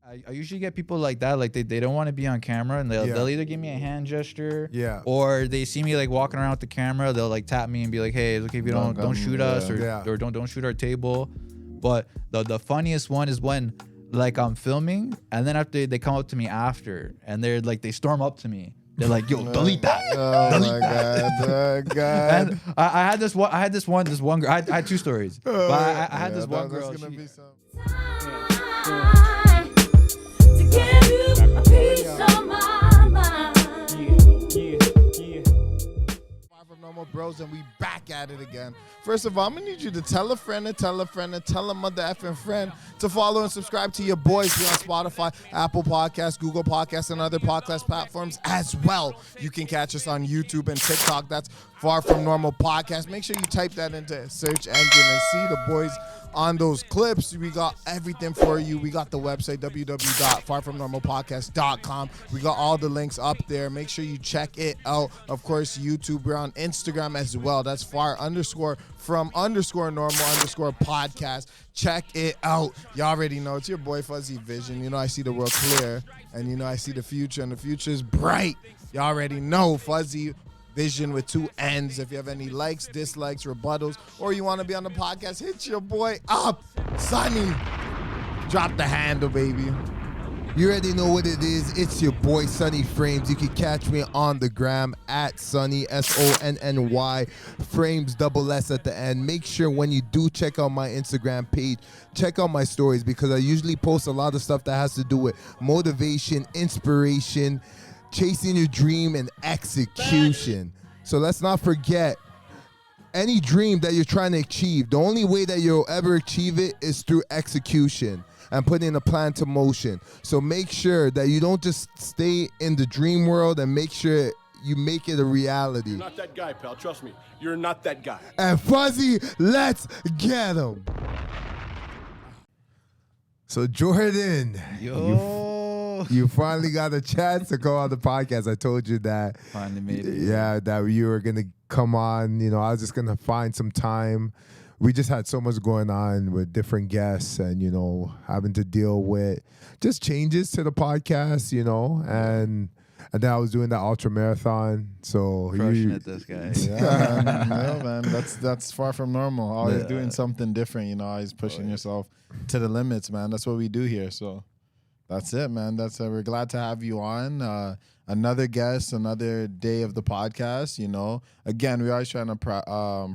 I usually get people like that, like they don't want to be on camera, and they'll either give me a hand gesture, or they see me like walking around with the camera, they'll like tap me and be like, hey, look, if you don't shoot us, or don't shoot our table. But the funniest one is when like I'm filming, and then after they come up to me after, and they storm up to me. They're like, yo, delete that. Oh my God. And I had this one girl. I had two stories, but I had this one girl. Normal Bros, and we back at it again. First of all, I'm gonna need you to tell a friend and tell a friend and tell a mother effing friend to follow and subscribe to your boys. We're on Spotify, Apple Podcasts, Google Podcasts, and other podcast platforms as well. You can catch us on YouTube and TikTok. That's Far From Normal Podcast. Make sure you type that into a search engine and see the boys on those clips. We got everything for you. We got the website, www.farfromnormalpodcast.com. We got all the links up there. Make sure you check it out. Of course, YouTube. We're on Instagram as well. That's far_from_normal_podcast. Check it out. You already know. It's your boy Fuzzy Vision. You know, I see the world clear, and you know, I see the future, and the future is bright. You already know. Fuzzy Vision with 2 N's. If you have any likes, dislikes, rebuttals, or you want to be on the podcast, hit your boy up. Sonny, drop the handle, baby. You already know what it is. It's your boy Sonny Frames. You can catch me on the gram at Sonny, SONNY, Frames, double S at the end. Make sure when you do check out my Instagram page, check out my stories, because I usually post a lot of stuff that has to do with motivation, inspiration, chasing your dream, and execution. So let's not forget, any dream that you're trying to achieve, the only way that you'll ever achieve it is through execution and putting a plan to motion. So make sure that you don't just stay in the dream world, and make sure you make it a reality. You're not that guy, pal. Trust me. You're not that guy. And Fuzzy, let's get him. So Jordan, you finally got a chance to go on the podcast. I told you that. Finally made it. Yeah, that you were going to come on. You know, I was just going to find some time. We just had so much going on with different guests, and, you know, having to deal with just changes to the podcast, you know, and then I was doing that ultra marathon. So crushing it, this guy. Yeah, man. That's far from normal. Always doing something different, you know, always pushing yourself to the limits, man. That's what we do here. So that's it, man. We're glad to have you on. Another guest, another day of the podcast, you know. Again, we're always trying to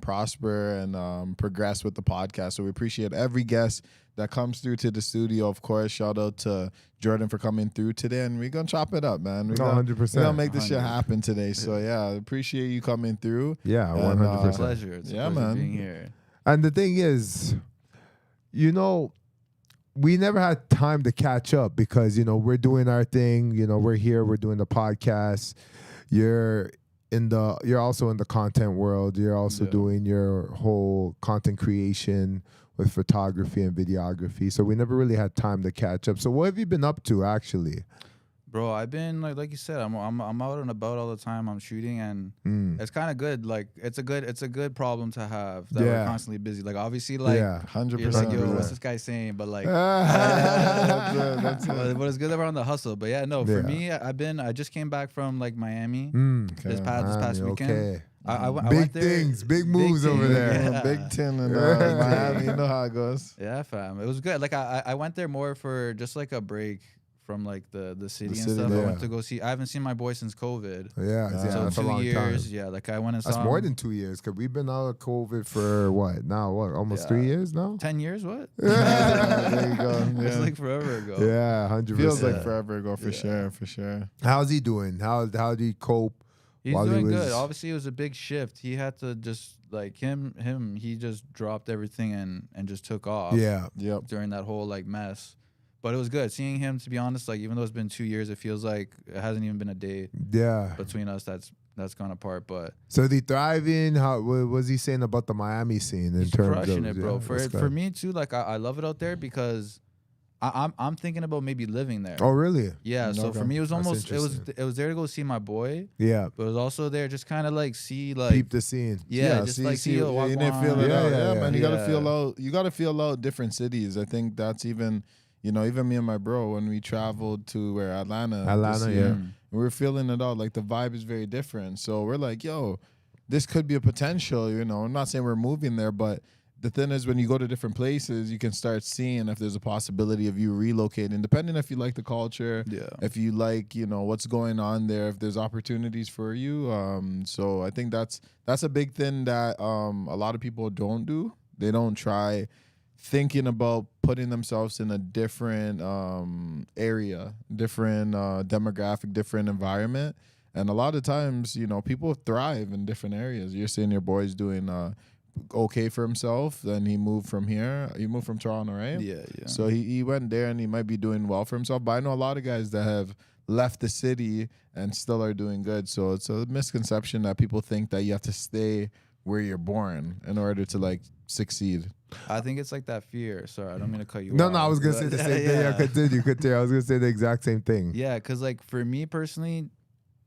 prosper and progress with the podcast. So we appreciate every guest that comes through to the studio. Of course, shout out to Jordan for coming through today. And we're going to chop it up, man. We're 100%. We're going to make this shit happen today. So, yeah, appreciate you coming through. Yeah, 100%. It's a pleasure. It's a pleasure being here. And the thing is, you know, we never had time to catch up because, you know, we're doing our thing. You know, we're here. We're doing the podcast. You're also in the content world. You're also doing your whole content creation with photography and videography. So we never really had time to catch up. So what have you been up to, actually? Bro, I've been like you said, I'm out and about all the time. I'm shooting, and it's kind of good. Like it's a good problem to have that we're constantly busy. Like obviously, like 100%. Like, yo, what's this guy saying? But like, that's it. But it's good that we're on the hustle. But yeah, no, for me, I just came back from like Miami this past weekend. Okay. I big went there, things, big moves over there. Yeah. Big 10 in Miami. You know how it goes. Yeah, fam. It was good. Like I went there more for just like a break from like the city and stuff. I went to go see. I haven't seen my boy since COVID. So that's 2 years. Yeah, like I went and saw. That's more than 2 years, because we've been out of COVID for what now? What, almost 3 years now? 10 years? What? There you go. It's like forever ago. Yeah, 100%. Feels like forever ago for sure. How's he doing? How did he cope? He's doing good. Obviously, it was a big shift. He had to just like he just dropped everything and just took off. Yeah. Yep. During that whole like mess. But it was good seeing him, to be honest. Like, even though it's been 2 years, it feels like it hasn't even been a day between us that's gone apart. But so is he thriving? What was he saying about the Miami scene in he's terms crushing of it, bro? For me too, like I love it out there because I'm thinking about maybe living there. Oh, really? Yeah. So for me, it was almost it was there to go see my boy. Yeah. But it was also there just kind of like see like peep the scene. Yeah, just like see you didn't feel it out. Yeah, man. You gotta feel out different cities. I think that's even You know, even me and my bro, when we traveled to Atlanta this yeah. year, we were feeling it all. Like the vibe is very different. So we're like, yo, this could be a potential. You know, I'm not saying we're moving there, but the thing is, when you go to different places, you can start seeing if there's a possibility of you relocating, depending if you like the culture, if you like, you know, what's going on there, if there's opportunities for you. So I think that's a big thing that a lot of people don't do. They don't try thinking about putting themselves in a different area, different demographic, different environment. And a lot of times, you know, people thrive in different areas. You're seeing your boy's doing okay for himself. Then he moved from here. He moved from Toronto, right? Yeah. So he went there and he might be doing well for himself. But I know a lot of guys that have left the city and still are doing good. So it's a misconception that people think that you have to stay where you're born in order to like succeed. I think it's like that fear. Sorry, I don't mean to cut you off. No, I was gonna say the same thing. Yeah, continue. I was gonna say the exact same thing. Yeah, because like for me personally,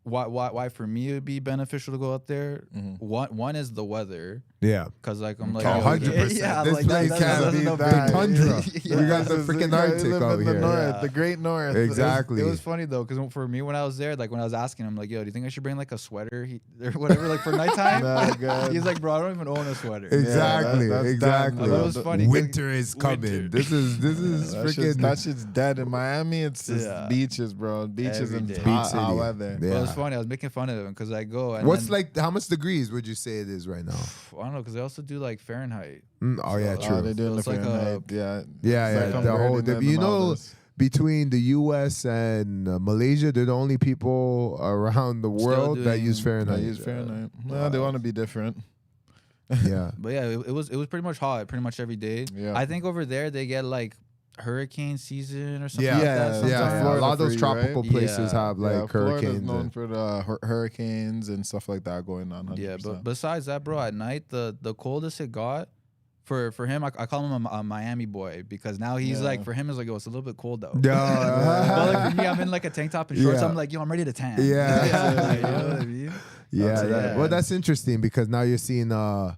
why for me it would be beneficial to go out there. One is the weather. Yeah, because like I'm like 100%. Yeah, this like, place can't be the tundra. We got the freaking Arctic out here. The Great North. Exactly. It was funny though, because for me when I was there, like when I was asking him, like, yo, do you think I should bring like a sweater or whatever, like for nighttime? He's like, bro, I don't even own a sweater. Exactly, that's exactly. That was funny. Winter is coming. This is freaking. That shit's dead in Miami. It's just beaches, bro. Beaches and hot weather. But it was funny. I was making fun of him because I go. And what's like? How much degrees would you say it is right now? I don't know, because they also do like Fahrenheit. Oh yeah, true. They do So the it's like Fahrenheit. Yeah. The whole, you know, between the U.S. and Malaysia, they're the only people around the world that use Fahrenheit. Well, they want to be different. Yeah. But yeah, it was pretty much hot pretty much every day. Yeah. I think over there they get like hurricane season or something Yeah, like that. yeah. A lot of those tropical places have like hurricanes. Florida's known for the hurricanes and stuff like that going on. 100%. Yeah, but besides that, bro, at night the coldest it got for him, I call him a Miami boy, because now he's like, for him it's like, oh, it's a little bit cold though. Yeah. But like for me, I'm in like a tank top and shorts. Yeah. I'm like, yo, I'm ready to tan. Yeah. You know what I mean? Yeah. Well, that's interesting, because now you're seeing a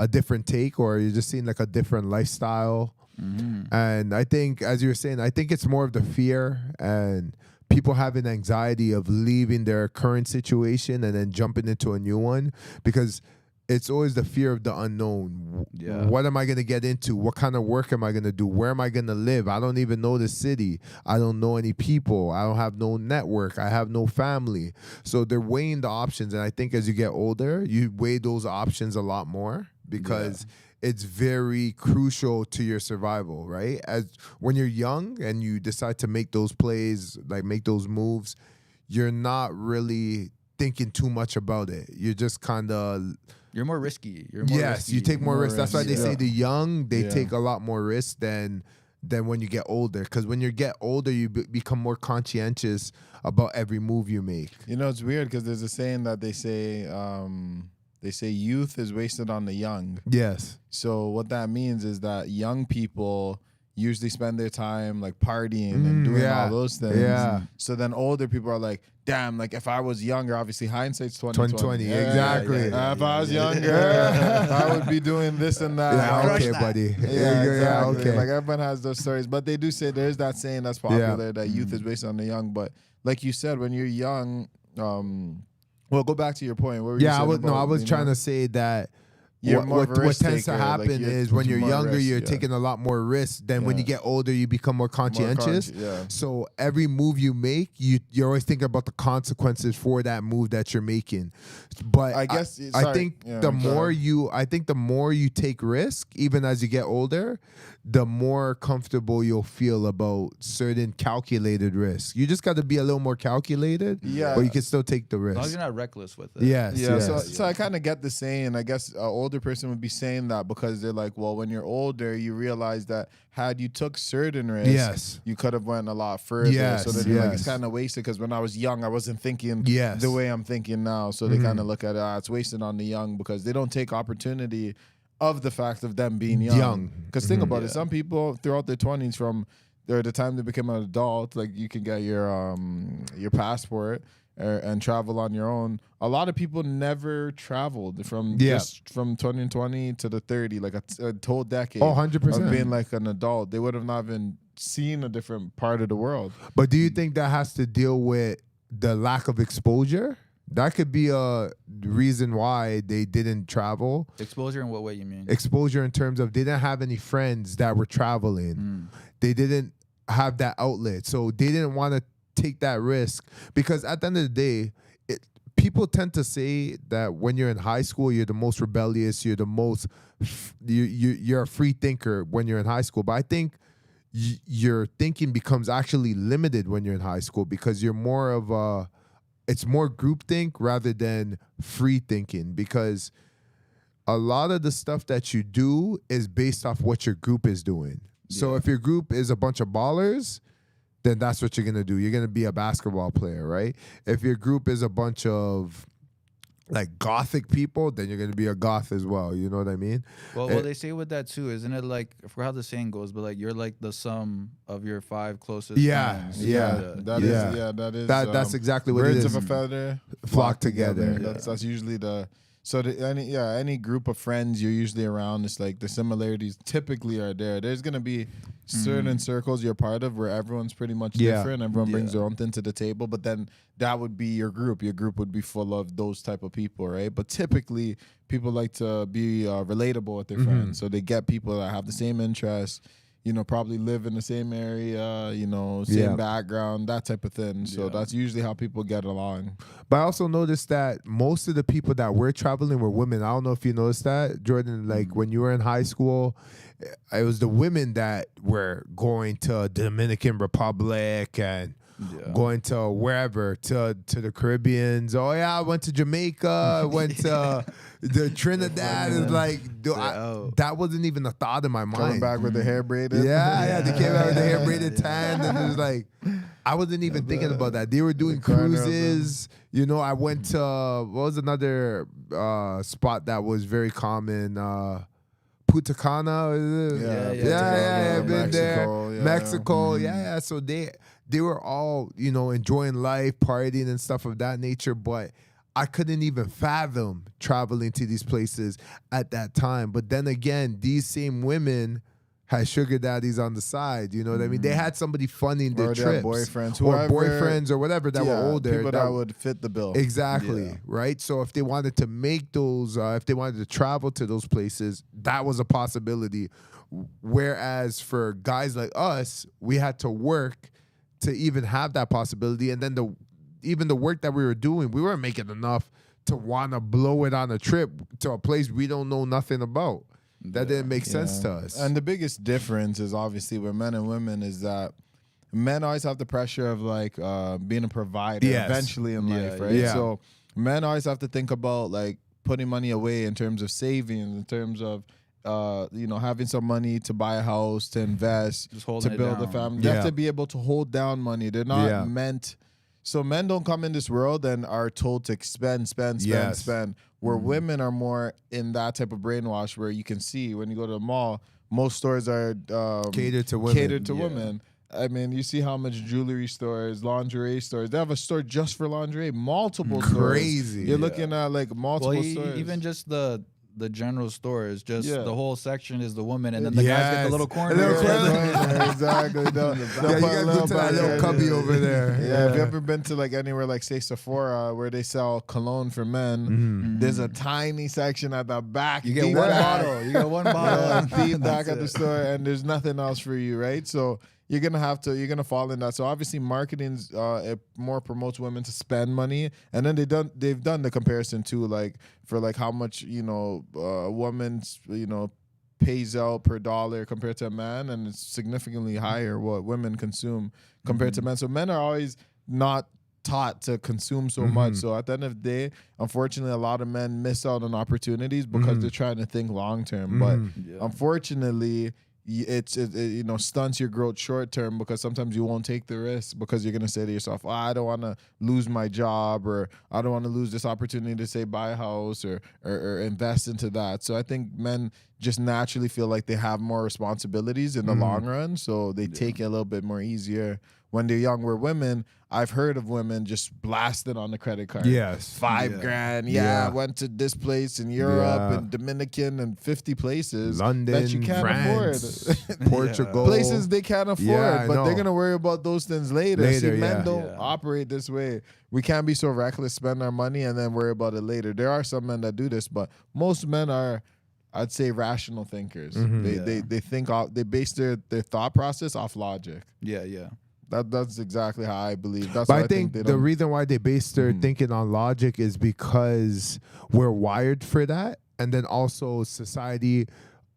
different take, or you're just seeing like a different lifestyle. And I think, as you were saying, I think it's more of the fear and people having anxiety of leaving their current situation and then jumping into a new one, because it's always the fear of the unknown. Yeah. What am I going to get into? What kind of work am I going to do? Where am I going to live? I don't even know the city. I don't know any people. I don't have no network. I have no family. So they're weighing the options. And I think as you get older, you weigh those options a lot more, because it's very crucial to your survival, right? As when you're young and you decide to make those plays, like make those moves, you're not really thinking too much about it. You're just kind of... You're more risky. You're more risky. You take more risks. That's why they say the young, they take a lot more risks than when you get older. Because when you get older, you become more conscientious about every move you make. You know, it's weird because there's a saying that they say youth is wasted on the young. Yes. So what that means is that young people usually spend their time like partying and doing all those things. Yeah. So then older people are like, damn, like if I was younger, obviously hindsight's 2020. Exactly. If I was younger, I would be doing this and that. Yeah, okay, buddy. Yeah, exactly. Okay. Like everyone has those stories, but they do say there's that saying that's popular that youth is based on the young. But like you said, when you're young, well, go back to your point. What were you saying I was trying to say that what tends to happen is when you're younger, you're taking a lot more risks. Then when you get older, you become more conscientious. So every move you make, you're always thinking about the consequences for that move that you're making. But I think the more you take risk, even as you get older, the more comfortable you'll feel about certain calculated risks. You just got to be a little more calculated, but you can still take the risk. As long as you're not reckless with it. Yes. So I kind of get the saying. I guess an older person would be saying that because they're like, well, when you're older, you realize that had you took certain risks, you could have went a lot further. So they're like, it's kind of wasted because when I was young, I wasn't thinking the way I'm thinking now. So they kind of look at it, it's wasted on the young because they don't take opportunity of the fact of them being young. Because think about it, some people throughout their 20s, from the time they become an adult, like you can get your passport and travel on your own. A lot of people never traveled from 2020 to the 30, like a whole decade. 100%. Of being like an adult. They would have not been seeing a different part of the world. But do you think that has to deal with the lack of exposure? That could be a reason why they didn't travel. Exposure in what way you mean? Exposure in terms of they didn't have any friends that were traveling. They didn't have that outlet. So they didn't want to take that risk. Because at the end of the day, people tend to say that when you're in high school, you're the most rebellious, you're the most, you're a free thinker when you're in high school. But I think your thinking becomes actually limited when you're in high school because you're more of a, it's more groupthink rather than free thinking, because a lot of the stuff that you do is based off what your group is doing. Yeah. So if your group is a bunch of ballers, then that's what you're going to do. You're going to be a basketball player, right? If your group is a bunch of like gothic people, then you're going to be a goth as well. You know what I mean? Well, they say with that too, isn't it like, I forgot how the saying goes, but like you're like the sum of your 5 closest friends. That's exactly what it is. Birds of a feather flock together. That's usually the. So any group of friends you're usually around, it's like the similarities typically are there. There's gonna be certain circles you're part of where everyone's pretty much different. Everyone brings their own thing to the table, but then that would be your group. Your group would be full of those type of people, right? But typically people like to be relatable with their friends, so they get people that have the same interests. You know, probably live in the same area, you know, same background, that type of thing. So that's usually how people get along. But I also noticed that most of the people that were traveling were women. I don't know if you noticed that, Jordan. Like when you were in high school, it was the women that were going to Dominican Republic and going to wherever, to the Caribbeans. Oh yeah, I went to Jamaica. I went to the Trinidad. It's like that wasn't even a thought in my mind. Coming back with the hair braided. Yeah, they came out with the hair braided tan, and it was like I wasn't even thinking about that. They were doing cruises. You know, I went to what was another spot that was very common. Punta Cana. Yeah, been Mexico, there. Mexico, So they were all, you know, enjoying life, partying and stuff of that nature, but I couldn't even fathom traveling to these places at that time. But then again, these same women had sugar daddies on the side. You know what I mean? They had somebody funding their trips. Boyfriends. Or boyfriends or whatever that were older. People that would fit the bill. Exactly, right? So if they wanted to make those, if they wanted to travel to those places, that was a possibility. Whereas for guys like us, we had to work to even have that possibility. And then even the work that we were doing, we weren't making enough to want to blow it on a trip to a place we don't know nothing about. That didn't make sense to us. And the biggest difference is obviously with men and women is that men always have the pressure of like being a provider eventually in life, right? Yeah. So men always have to think about like putting money away in terms of savings, in terms of you know, having some money to buy a house, to invest, to build a family. They have to be able to hold down money. They're not meant. So men don't come in this world and are told to spend. Where women are more in that type of brainwash where you can see when you go to the mall, most stores are catered to women. Women. I mean, you see how much jewelry stores, lingerie stores. They have a store just for lingerie, multiple stores. Crazy. You're looking at like multiple stores. Even just the general store is just the whole section is the woman, and then the guys get the little corner. Exactly. You gotta go to that little cubby over there. Yeah, if you ever been to like anywhere like say Sephora where they sell cologne for men, there's a tiny section at the back. You get one bottle. You get one bottle. Deep back at the store, and there's nothing else for you, right? So you're gonna fall in that. So obviously, marketing's it more promotes women to spend money, and then they've done the comparison too, like for like how much a woman's pays out per dollar compared to a man, and it's significantly higher what women consume compared to men. So men are always not taught to consume so much. So at the end of the day, unfortunately, a lot of men miss out on opportunities because they're trying to think long term. But unfortunately, it stunts your growth short term because sometimes you won't take the risk because you're gonna say to yourself, I don't want to lose my job, or I don't want to lose this opportunity to say buy a house or invest into that. So I think men just naturally feel like they have more responsibilities in the long run, so they take it a little bit more easier when they're young. Where women, I've heard of women just blasted on the credit card. Yes. $5,000. Yeah, I went to this place in Europe and Dominican and 50 places London, that you can't France, afford. Portugal. Places they can't afford, but they're going to worry about those things later. See, men don't operate this way. We can't be so reckless, spend our money, and then worry about it later. There are some men that do this, but most men are, I'd say, rational thinkers. They think they base their thought process off logic. Yeah. That's exactly how I believe. That's But why I think the reason why they base their thinking on logic is because we're wired for that, and then also society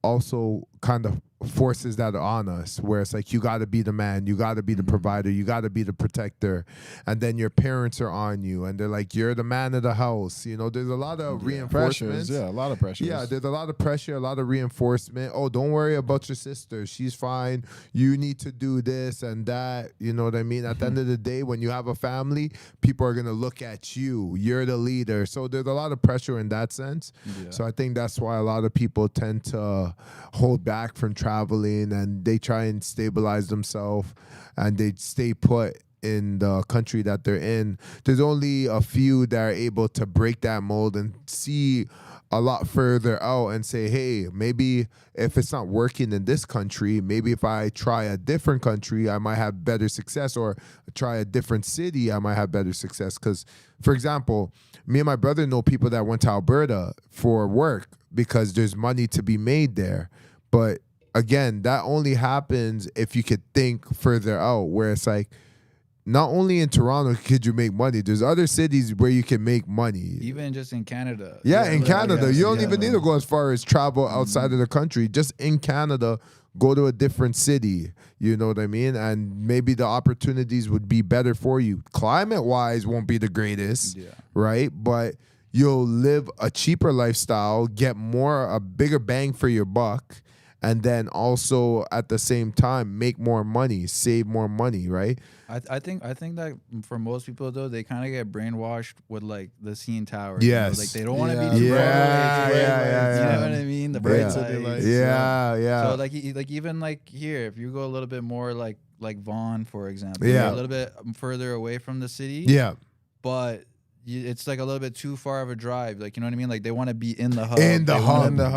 also kind of forces that on us, where it's like, you got to be the man, you got to be the provider, you got to be the protector, and then your parents are on you and they're like, you're the man of the house. You know, there's a lot of reinforcements. A lot of pressures. Yeah, there's a lot of pressure, a lot of reinforcement. Oh, don't worry about your sister, she's fine, you need to do this and that. You know what I mean? At the end of the day, when you have a family, people are gonna look at you, you're the leader. So there's a lot of pressure in that sense. So I think that's why a lot of people tend to hold back from traveling, and they try and stabilize themselves, and they stay put in the country that they're in. There's only a few that are able to break that mold and see a lot further out and say, hey, maybe if it's not working in this country, maybe if I try a different country, I might have better success, or try a different city, I might have better success. Because, for example, me and my brother know people that went to Alberta for work because there's money to be made there. But again, that only happens if you could think further out, where it's like, not only in Toronto could you make money, there's other cities where you can make money. Even just in Canada. Yeah, in Canada. You don't even need to go as far as travel outside of the country. Just in Canada, go to a different city. You know what I mean? And maybe the opportunities would be better for you. Climate-wise won't be the greatest, right? But you'll live a cheaper lifestyle, get a bigger bang for your buck, and then also at the same time make more money, save more money, right? I think that for most people though, they kind of get brainwashed with like the CN Towers. Yes. You know? Like they don't want to be too You know what I mean? The bright lights. Yeah. So like even like here, if you go a little bit more like Vaughan, for example, Yeah. you're a little bit further away from the city. Yeah. But it's like a little bit too far of a drive. Like, you know what I mean? Like they want to be in the hub.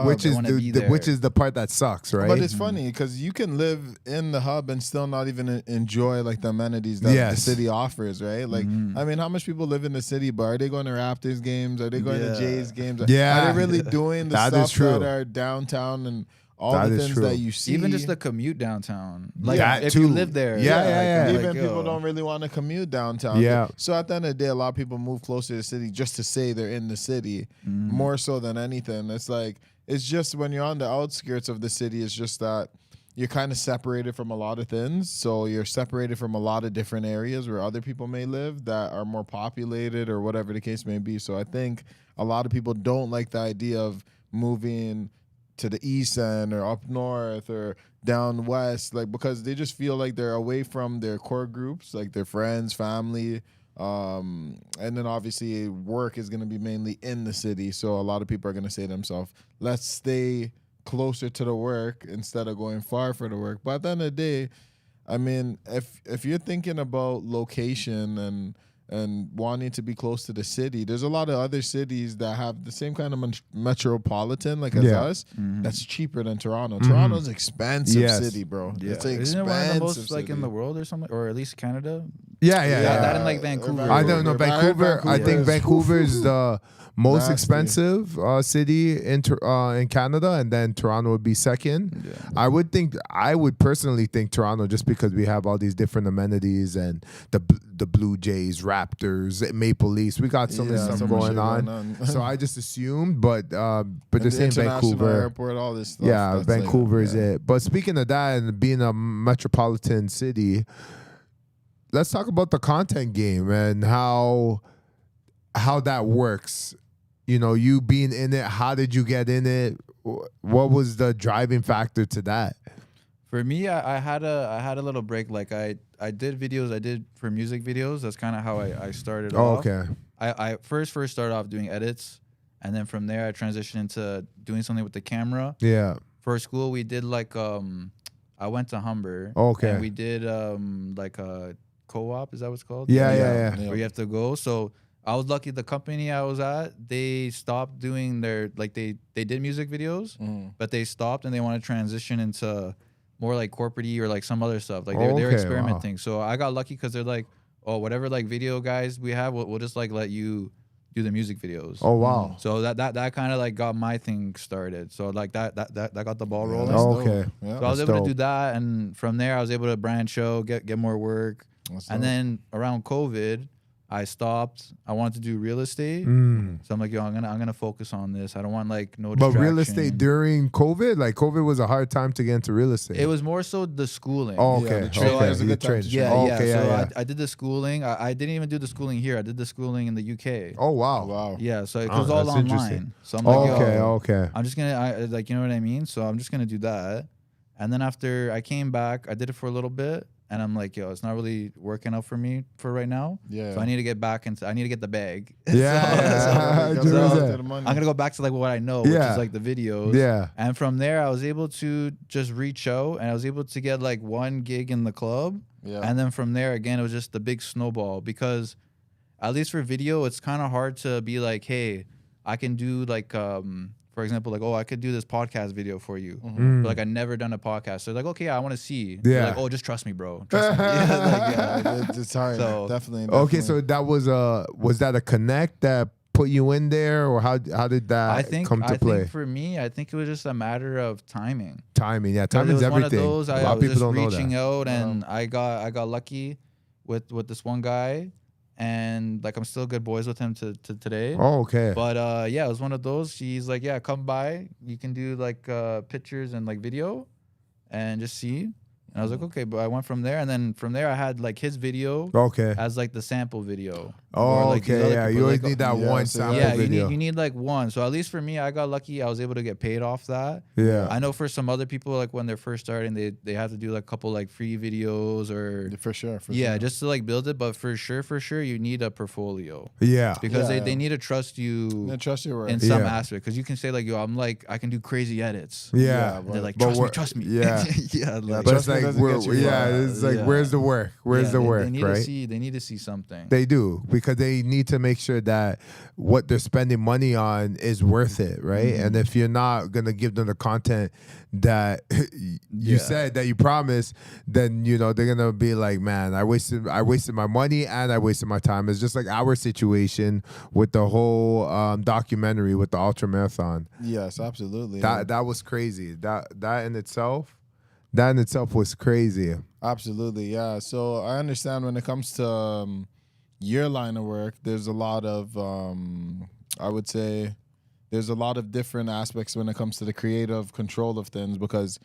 Which is the part that sucks, right? But it's funny because you can live in the hub and still not even enjoy like the amenities that the city offers, right? Like, I mean, how much people live in the city, but are they going to Raptors games? Are they going to Jays games? Yeah. Are they really doing the stuff that are downtown and all the things that you see? Even just the commute downtown. Like if too. you live there. Even people don't really want to commute downtown. Yeah. So at the end of the day, a lot of people move closer to the city just to say they're in the city, more so than anything. It's like, it's just when you're on the outskirts of the city, it's just that you're kind of separated from a lot of things. So you're separated from a lot of different areas where other people may live that are more populated or whatever the case may be. So I think a lot of people don't like the idea of moving to the east end or up north or down west, like, because they just feel like they're away from their core groups, like their friends, family, and then obviously work is going to be mainly in the city. So a lot of people are going to say to themselves, let's stay closer to the work instead of going far for the work. But at the end of the day, I mean, if you're thinking about location and wanting to be close to the city, there's a lot of other cities that have the same kind of metropolitan like as us that's cheaper than Toronto. Toronto's expensive city, bro. It's expensive. Isn't it one of the most city. like in the world or something, or at least Canada? Yeah. That in like Vancouver. I don't know Vancouver. I think Vancouver is the most expensive city in Canada, and then Toronto would be second. I would personally think Toronto, just because we have all these different amenities and the Blue Jays, Raptors, Maple Leafs. We got so many stuff going on. So I just assumed, but the same Vancouver airport, all this stuff. Yeah, Vancouver is it. But speaking of that and being a metropolitan city, let's talk about the content game and how that works. You know, you being in it, how did you get in it? What was the driving factor to that? For me, I had a little break. Like I did videos. I did for music videos. That's kind of how I started off. Okay. I first started off doing edits, and then from there I transitioned into doing something with the camera. Yeah. For school, we did like I went to Humber. Okay. And we did like a co-op. Is that what it's called? Yeah. Where you have to go. So I was lucky. The company I was at, they stopped doing their like they did music videos, but they stopped and they want to transition into more like corporate-y or like some other stuff. Like they're experimenting. Wow. So I got lucky because they're like, oh, whatever like video guys we have, we'll just like let you do the music videos. Oh wow. So that kind of like got my thing started. So like that got the ball rolling. Oh, okay. Yeah. So I was able to do that, and from there I was able to branch out, get more work. And then around COVID, I stopped. I wanted to do real estate. So I'm like, yo, I'm gonna focus on this. I don't want like no distraction. But real estate during COVID, like COVID was a hard time to get into real estate. It was more so the schooling. Oh, okay. It was a good time. I did the schooling. I didn't even do the schooling here. I did the schooling in the UK. Oh wow. Yeah, so it was all online. So I'm like, okay. I'm just gonna like, you know what I mean? So I'm just gonna do that. And then after I came back, I did it for a little bit. And I'm like, yo, it's not really working out for me for right now. Yeah. So I need to get back into. I need to get the bag. Yeah. I'm gonna go back to like what I know, which is like the videos. Yeah. And from there, I was able to just reach out, and I was able to get like one gig in the club. Yeah. And then from there, again, it was just the big snowball, because at least for video, it's kind of hard to be like, hey, I can do like for example, like, oh, I could do this podcast video for you. But like, I never done a podcast. So like, okay, I want to see. Yeah. Like, oh, just trust me, bro. Trust me. It's hard. So, definitely. Okay, so that was that a connect that put you in there, or how did that come to play? I think for me, I think it was just a matter of timing. Timing, yeah. Timing's everything. One of those, a lot of people don't know that. Reaching out, and I got lucky with this one guy. And like, I'm still good boys with him to today. Oh, okay. But yeah, it was one of those. She's like, yeah, come by. You can do like pictures and like video, and just see. And I was like, okay. But I went from there, and then from there I had like his video. Okay. As like the sample video. Oh, like, okay. Yeah, you always need that one sample video. Yeah, you need like one. So at least for me, I got lucky. I was able to get paid off that. Yeah. I know for some other people, like when they're first starting, they have to do like a couple like free videos or for sure. Just to like build it. But for sure, you need a portfolio. Yeah. Because they need to trust you. They trust your work in some aspect. Because you can say like, yo, I can do crazy edits. Yeah. They're like, trust me. Yeah. Yeah. Like, but it's like, it's like, where's the work? Where's the work? They need to see something. They do, because they need to make sure that what they're spending money on is worth it, right? And if you're not gonna give them the content that you said that you promised, then they're gonna be like, man, I wasted my money and I wasted my time. It's just like our situation with the whole documentary with the ultra marathon. Yes, absolutely. That was crazy. That in itself was crazy. Absolutely, yeah. So I understand when it comes to your line of work, there's a lot of I would say there's a lot of different aspects when it comes to the creative control of things, because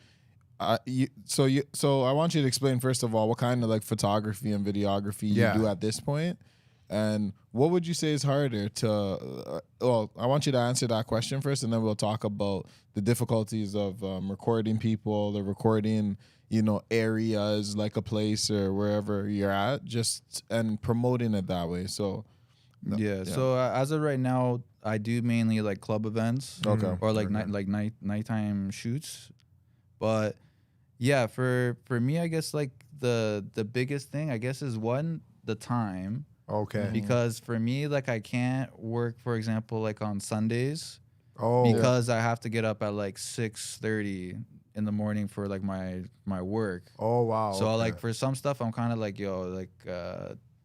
so I want you to explain first of all what kind of like photography and videography you do at this point, and what would you say is harder to I want you to answer that question first, and then we'll talk about the difficulties of recording people, the recording areas like a place or wherever you're at, and promoting it that way. So so as of right now, I do mainly like club events, or like nighttime shoots. But yeah, for me, I guess like the biggest thing, I guess, is the time. Okay. Because for me, like, I can't work, for example, like on Sundays. Because I have to get up at like 6:30 in the morning for like my work. Oh wow. So like for some stuff, I'm kind of like, yo, like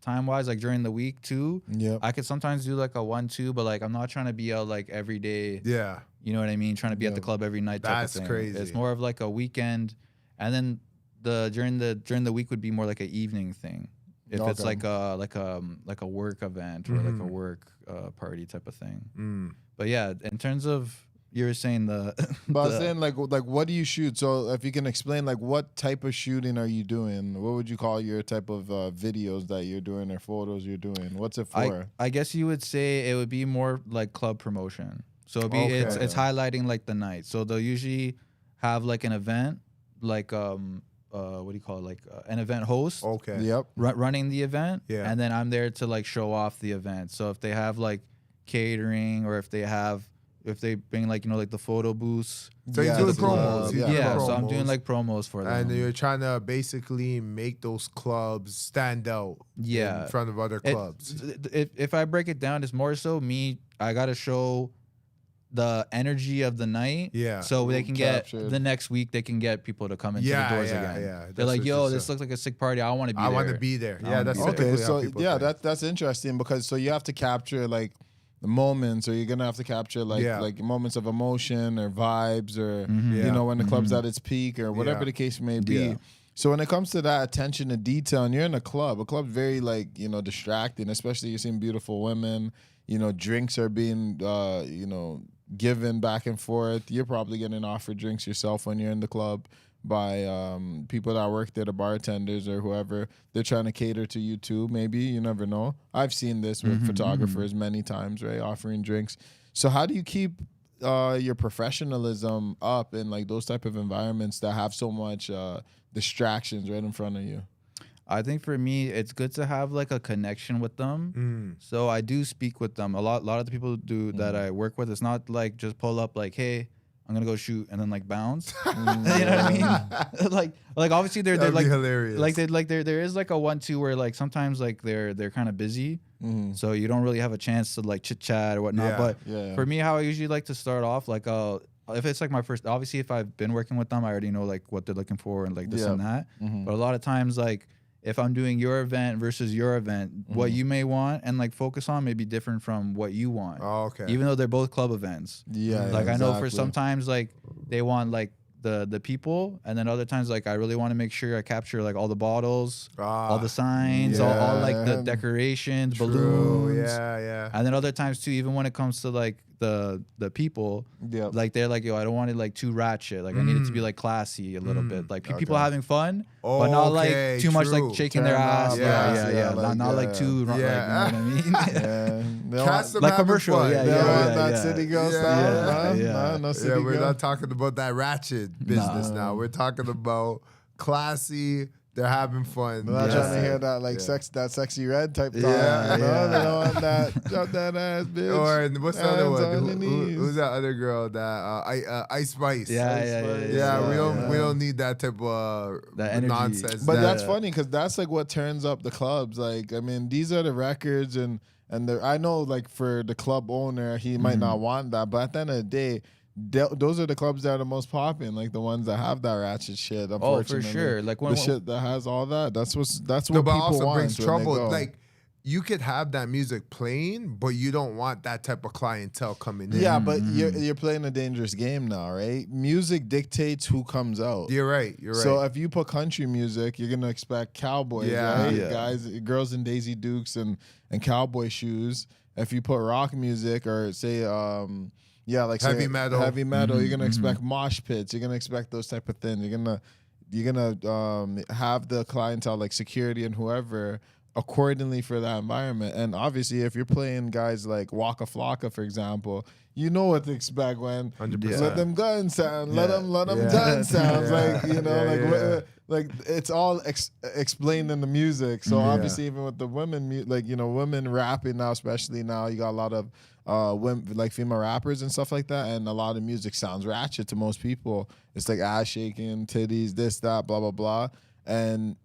time wise, like during the week too. Yeah. I could sometimes do like a 1-2, but like I'm not trying to be out like every day. Yeah. You know what I mean? Trying to be at the club every night. That's type of thing. Crazy. It's more of like a weekend, and then during the week would be more like an evening thing. If it's like a work event or like a work party type of thing. But yeah, in terms of, you were saying But I was saying like what do you shoot? So if you can explain like what type of shooting are you doing? What would you call your type of videos that you're doing or photos you're doing? What's it for? I guess you would say it would be more like club promotion. So it'd be, it's highlighting like the night. So they'll usually have like an event, like what do you call it? Like an event host. Okay. Yep. Running the event. Yeah. And then I'm there to like show off the event. So if they have like, catering, or if they bring like like the photo booths. So you're doing promos. So I'm doing like promos for them. And you're trying to basically make those clubs stand out in front of other clubs. If I break it down, it's more so I got to show the energy of the night. Yeah. So they can get the next week, they can get people to come into the doors again. Yeah. They're like, yo, this looks like a sick party. I want to be there. I want to be there. Yeah, that's okay. So that's interesting, because so you have to capture like the moments, or you're gonna have to capture like moments of emotion or vibes, or you know, when the club's at its peak, or whatever the case may be. Yeah. So when it comes to that attention to detail, and you're in a club's very like, you know, distracting, especially you're seeing beautiful women, you know, drinks are being you know, given back and forth. You're probably getting offered drinks yourself when you're in the club by people that work there, the bartenders or whoever. They're trying to cater to you too, maybe. You never know. I've seen this with photographers many times, right, offering drinks. So how do you keep your professionalism up in like those type of environments that have so much distractions right in front of you? I think for me, it's good to have like a connection with them. So I do speak with them. A lot of the people that I work with, it's not like just pull up like, hey, I'm gonna go shoot and then like bounce. You know what I mean? like obviously they're like hilarious. There is like a 1-2 where like sometimes like they're kind of busy, so you don't really have a chance to like chit chat or whatnot. But for me, how I usually like to start off, like if it's like my first, obviously if I've been working with them, I already know like what they're looking for and like this and that. But a lot of times like, if I'm doing your event versus your event, what you may want and like focus on may be different from what you want. Oh, okay. Even though they're both club events. Yeah. Like I know for sometimes like they want like the people, and then other times like I really want to make sure I capture like all the bottles, all the signs, all like the decorations, balloons. Yeah. And then other times too, even when it comes to like the people, like they're like, yo, I don't want it like too ratchet. Like I need it to be like classy a little bit. Like people having fun, but not like too much like shaking their ass. Yeah. Not like too like, you know what I mean? Like commercial. That city girl style. No city girl. We're not talking about that ratchet business now. We're talking about classy. They're having fun. They're not trying to hear that like that sexy red type talk. Yeah, no, they don't want that. Drop that ass, bitch. Or what's the other one? Who's that other girl? That Ice Spice. Yeah. We don't need that type of nonsense. But that's funny, because that's like what turns up the clubs. Like, I mean, these are the records, and I know like for the club owner, he might not want that, but at the end of the day, those are the clubs that are the most popping, like the ones that have that ratchet shit. Unfortunately, for sure. Like when the shit that has all that. That's what people also want. Brings trouble. Like you could have that music playing, but you don't want that type of clientele coming in. Yeah, but you're playing a dangerous game now, right? Music dictates who comes out. You're right. So if you put country music, you're gonna expect cowboys, right? Guys, girls in Daisy Dukes and cowboy shoes. If you put rock music, or say like heavy metal, you're gonna expect mosh pits. You're gonna expect those type of things. You're gonna have the clientele, like security and whoever, accordingly for that environment. And obviously, if you're playing guys like Waka Flocka, for example, you know what to expect when 100%. Let them guns sound, let them gun sounds, like, you know, like it's all explained in the music. So obviously, even with the women, like, you know, women rapping now, especially now, you got a lot of women, like female rappers and stuff like that, and a lot of music sounds ratchet to most people. It's like ass shaking, titties, this, that, blah, blah, blah, and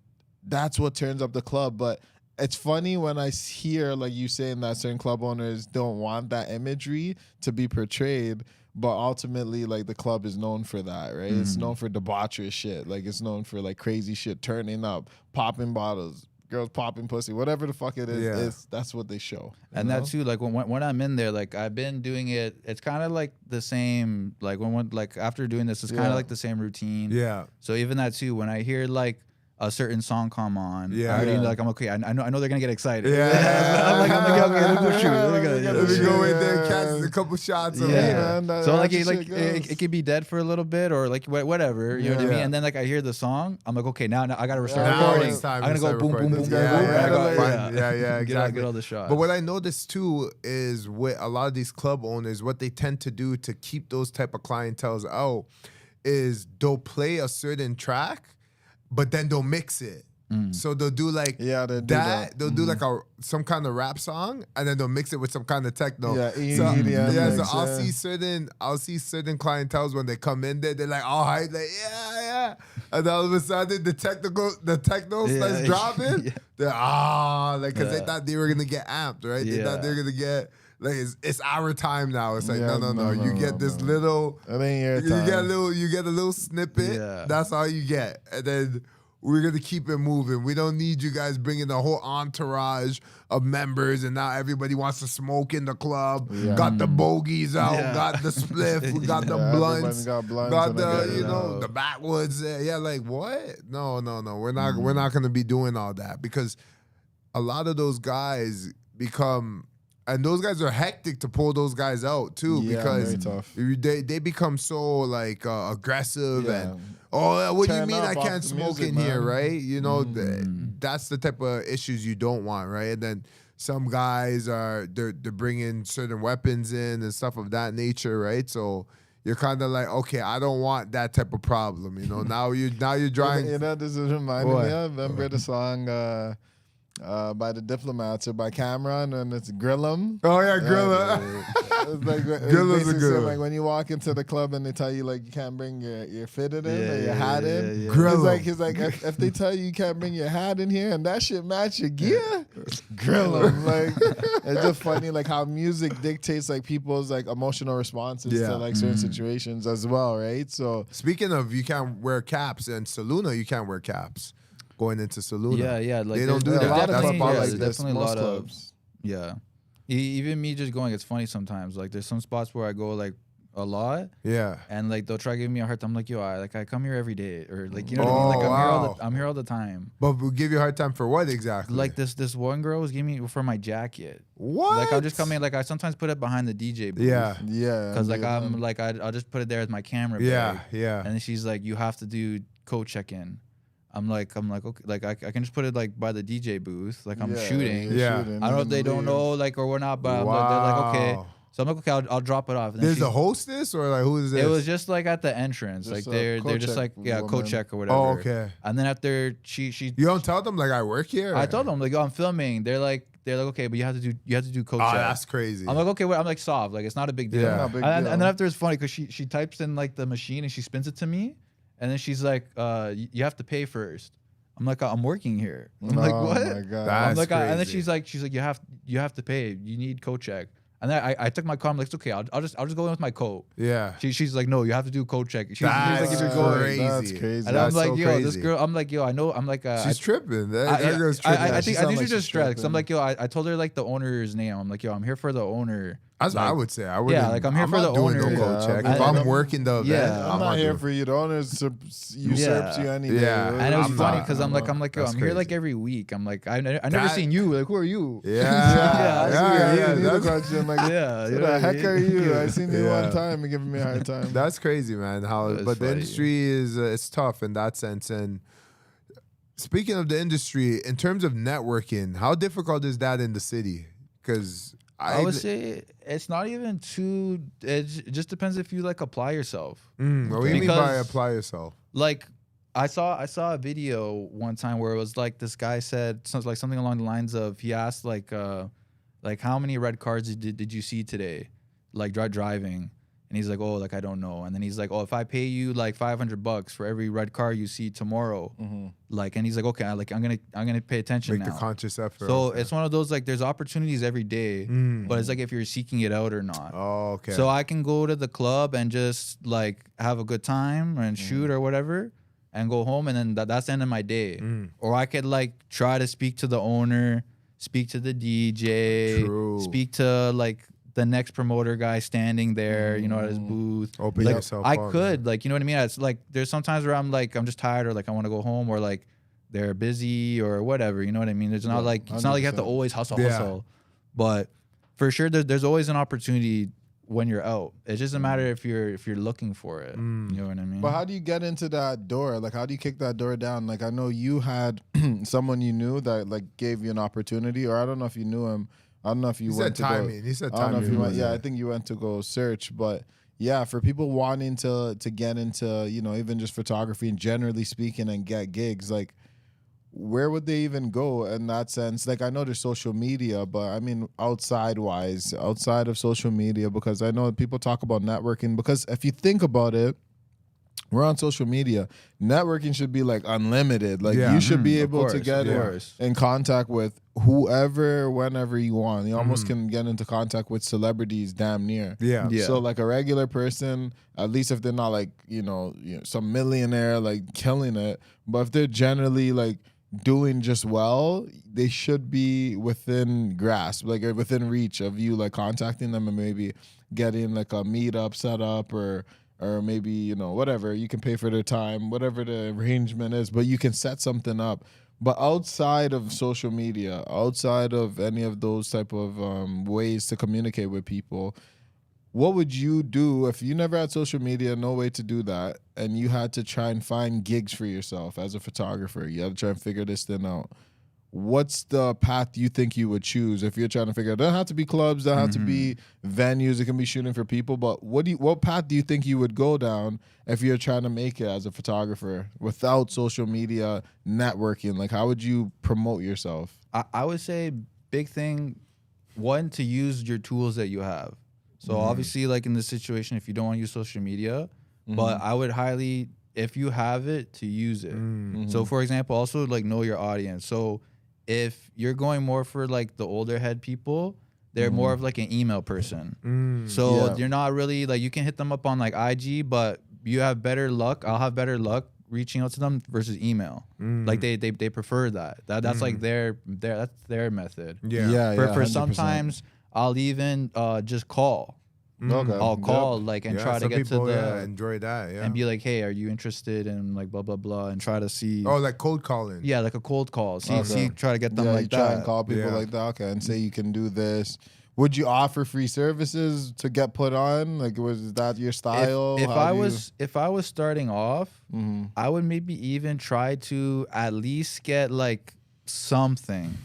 that's what turns up the club. But it's funny when I hear like you saying that certain club owners don't want that imagery to be portrayed, but ultimately like the club is known for that, right? It's known for debaucherous shit. Like it's known for like crazy shit, turning up, popping bottles, girls popping pussy, whatever the fuck it is, that's what they show. And that too, like when I'm in there, like I've been doing it, it's kind of like the same, like like after doing this, it's kind of like the same routine. Yeah. So even that too, when I hear like a certain song come on, I already like, I'm okay. I know they're gonna get excited. I'm like, okay, let's go shoot. Let me go in there, catch a couple shots of it. So like, it could be dead for a little bit, or like whatever, you know what I mean. And then like I hear the song, I'm like, okay, now I gotta restart recording. I'm gonna go boom, boom, boom, boom, boom. Exactly. Get all the shots. But what I noticed too is with a lot of these club owners, what they tend to do to keep those type of clientels out is they'll play a certain track, but then they'll mix it. So they'll do like they'll do that. They'll do like some kind of rap song, and then they'll mix it with some kind of techno. Yeah, so I'll see certain clientels when they come in there, they're like all hype, like yeah, and all of a sudden the techno starts dropping. They're like because they thought they were gonna get amped, right? They thought they were gonna get. Like it's our time now. It's like no. You get this little. It ain't your time. You get a little snippet. Yeah. That's all you get, and then we're gonna keep it moving. We don't need you guys bringing the whole entourage of members, and now everybody wants to smoke in the club. Yeah. Got the bogeys out. Yeah. Got the spliff. Got the blunts. Got the the backwoods. Yeah, like what? No. We're not gonna be doing all that because a lot of those guys become. And those guys are hectic to pull those guys out too, because they become so like aggressive and what do you mean I can't smoke in here, right? You know, that's the type of issues you don't want, right? And then some guys they're bringing certain weapons in and stuff of that nature, right? So you're kind of like, okay, I don't want that type of problem, you know. Now you're drawing. This is reminding me of. Remember the song. By the Diplomats or by Cameron, and it's Grill'em. Oh yeah, Grill'em. It's like Grill'em's a good. Like when you walk into the club and they tell you like you can't bring your fitted in or your hat in. Grill'em. He's like if they tell you can't bring your hat in here and that shit match your gear, Grill'em. Like it's just funny like how music dictates like people's like emotional responses to like certain situations as well, right? So speaking of, you can't wear caps, and Saluna, you can't wear caps. Going into Saluna. Yeah. Like they don't do that. There's definitely a lot of even me just going, it's funny sometimes. Like there's some spots where I go like a lot. Yeah. And like they'll try to give me a hard time. I'm like, yo, I come here every day, or like you know what I mean? Like I'm here all the time. But we'll give you a hard time for what exactly? Like this one girl was giving me for my jacket. What? Like I'll just come in. Like I sometimes put it behind the DJ booth. Yeah. Because like I'm like I'll just put it there as my camera. Yeah. And then she's like, you have to do code check-in. I'm like okay, like I can just put it like by the DJ booth, like I'm shooting. Yeah, I don't know if they don't know like or we're not, but they're like okay. So I'm like okay, I'll drop it off. And there's a hostess or like who is this? It was just like at the entrance, just like they're just like code check or whatever. Oh okay. And then after she you don't tell them like I work here. I told them like I'm filming. They're like okay, but you have to do code check. That's crazy. I'm like okay, wait, I'm like soft, like it's not a big deal. Yeah. And then after it's funny because she types in like the machine and she spins it to me, and then she's like you have to pay first. I'm like, I'm working here. I'm like, what? My God. I'm like, and then she's like, you have to pay. You need code check. And then I took my code. I'm like, it's okay. I'll just go in with my code. Yeah. She's like, no, you have to do code check. She's like, if you're going, crazy. That's crazy. And I'm like, yo, this girl. I'm like, yo, I know. I'm like, she's tripping. That girl's tripping. I think she's just stressed. Cause I'm like, yo, I told her like the owner's name. I'm like, yo, I'm here for the owner. That's what I would say. I would. Yeah, like I'm here for the owner. No code check. If I'm working the event, I'm not here for you. The owner usurps you anyway. Yeah, and it was funny because I'm like, yo, I'm here like every week. I'm like, I never seen you. Like, who are you? Yeah. Who the heck are you? I seen you one time and giving me a hard time. That's crazy, man. But the industry is it's tough in that sense. And speaking of the industry, in terms of networking, how difficult is that in the city? Because I would say it's not even too. It just depends if you like apply yourself. What do you mean by apply yourself? Like I saw a video one time where it was like this guy said something along the lines of he asked like how many red cars did you see today, like driving. And he's like, oh, like, I don't know. And then he's like, oh, if I pay you like $500 for every red car you see tomorrow, like, and he's like, okay, like, I'm gonna pay attention now. Make the conscious effort. So it's one of those, like, there's opportunities every day, but it's like if you're seeking it out or not. Oh, okay. So I can go to the club and just like have a good time and shoot or whatever and go home, and then that's the end of my day. Or I could like try to speak to the owner, speak to the DJ, speak to like the next promoter guy standing there, you know, at his booth. Open like, yourself I up, could, like, you know what I mean? It's like there's sometimes where I'm like, I'm just tired, or like I want to go home, or like they're busy or whatever. You know what I mean? It's not like you have to always hustle. But for sure, there's always an opportunity when you're out. It doesn't matter if you're looking for it. You know what I mean? But how do you get into that door? Like, how do you kick that door down? Like, I know you had someone you knew that like gave you an opportunity, or I don't know if you knew him. I don't know if you went to timing. He said timing. I think you went to go search. But yeah, for people wanting to get into, you know, even just photography and generally speaking and get gigs, like where would they even go in that sense? Like, I know there's social media, but I mean, outside of social media, because I know people talk about networking, because if you think about it, we're on social media. Networking should be like unlimited. Like you should be able to get in contact with whoever, whenever you want. You almost can get into contact with celebrities damn near. Yeah. So like a regular person, at least if they're not like, some millionaire like killing it, but if they're generally like doing just well, they should be within grasp, like within reach of you like contacting them and maybe getting like a meetup set up or maybe, whatever, you can pay for their time, whatever the arrangement is, but you can set something up. But outside of social media, outside of any of those type of ways to communicate with people, what would you do if you never had social media, no way to do that, and you had to try and find gigs for yourself as a photographer? You had to try and figure this thing out. What's the path you think you would choose if you're trying to figure out? It doesn't have to be clubs, doesn't have to be venues, it can be shooting for people, but what path do you think you would go down if you're trying to make it as a photographer without social media networking? Like, how would you promote yourself? I would say big thing, one, to use your tools that you have. So obviously, like in this situation, if you don't want to use social media, but I would highly, if you have it, to use it. So for example, also like know your audience. So if you're going more for like the older head people, they're more of like an email person. So you're not really like, you can hit them up on like IG, but you have better luck. I'll have better luck reaching out to them versus email. Like they prefer that. That's like that's their method. For sometimes I'll even just call. I'll call like and try to get to the enjoy that and be like, hey, are you interested in like blah blah blah, and try to see. Oh, like cold calling. Yeah, like a cold call. See, try to get them like you that. Try and call people like that. Okay, and say you can do this. Would you offer free services to get put on? Like, was that your style? If I was starting off, I would maybe even try to at least get like something,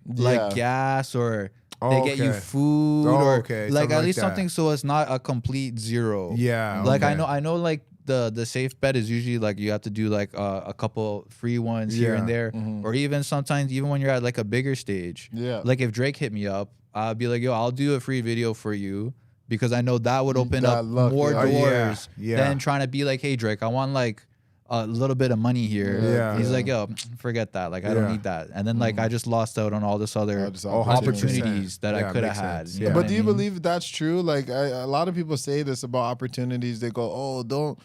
like gas or. They get you food or like at least something, so it's not a complete zero. Like I know like the safe bet is usually like you have to do like a couple free ones here and there, or even sometimes even when you're at like a bigger stage. Like if Drake hit me up, I'd be like, yo, I'll do a free video for you, because I know that would open up more doors than trying to be like, hey Drake, I want like a little bit of money here. He's like, yo, forget that. Like, I don't need that. And then like I just lost out on all this other opportunities that I could have had. You know but do you believe that's true? Like a lot of people say this about opportunities. They go, oh, don't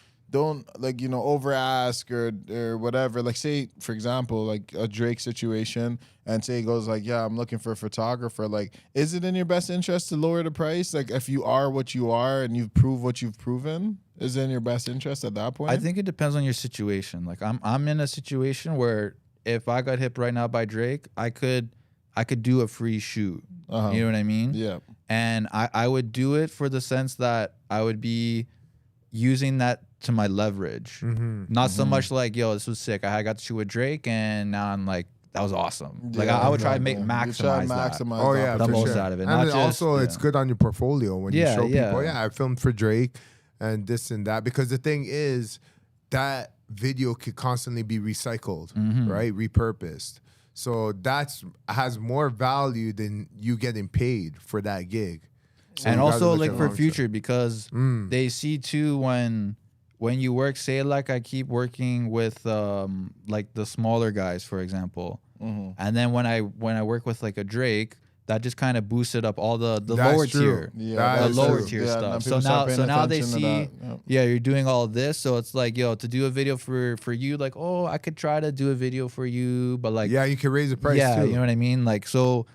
like, over ask or whatever. Like say, for example, like a Drake situation, and say he goes like, yeah, I'm looking for a photographer. Like, is it in your best interest to lower the price? Like if you are what you are and you've proved what you've proven, is it in your best interest at that point? I think it depends on your situation. Like I'm in a situation where if I got hit right now by Drake, I could do a free shoot. You know what I mean? Yeah. And I would do it for the sense that I would be using that to my leverage. Not so much like, yo, this was sick. I got to shoot with Drake and now I'm like, that was awesome. Like I would try to maximize that. The most out of it. And also it's good on your portfolio when you show people, I filmed for Drake and this and that, because the thing is that video could constantly be recycled, right? Repurposed. So has more value than you getting paid for that gig. So and also like for future, because they see too when you work, say like I keep working with like the smaller guys, for example, and then when I work with like a Drake, that just kind of boosted up all the lower tier, tier stuff. So now they see, you're doing all of this. So it's like, yo, to do a video for you, like, oh, I could try to do a video for you, but like, you can raise the price too. You know what I mean? Like, so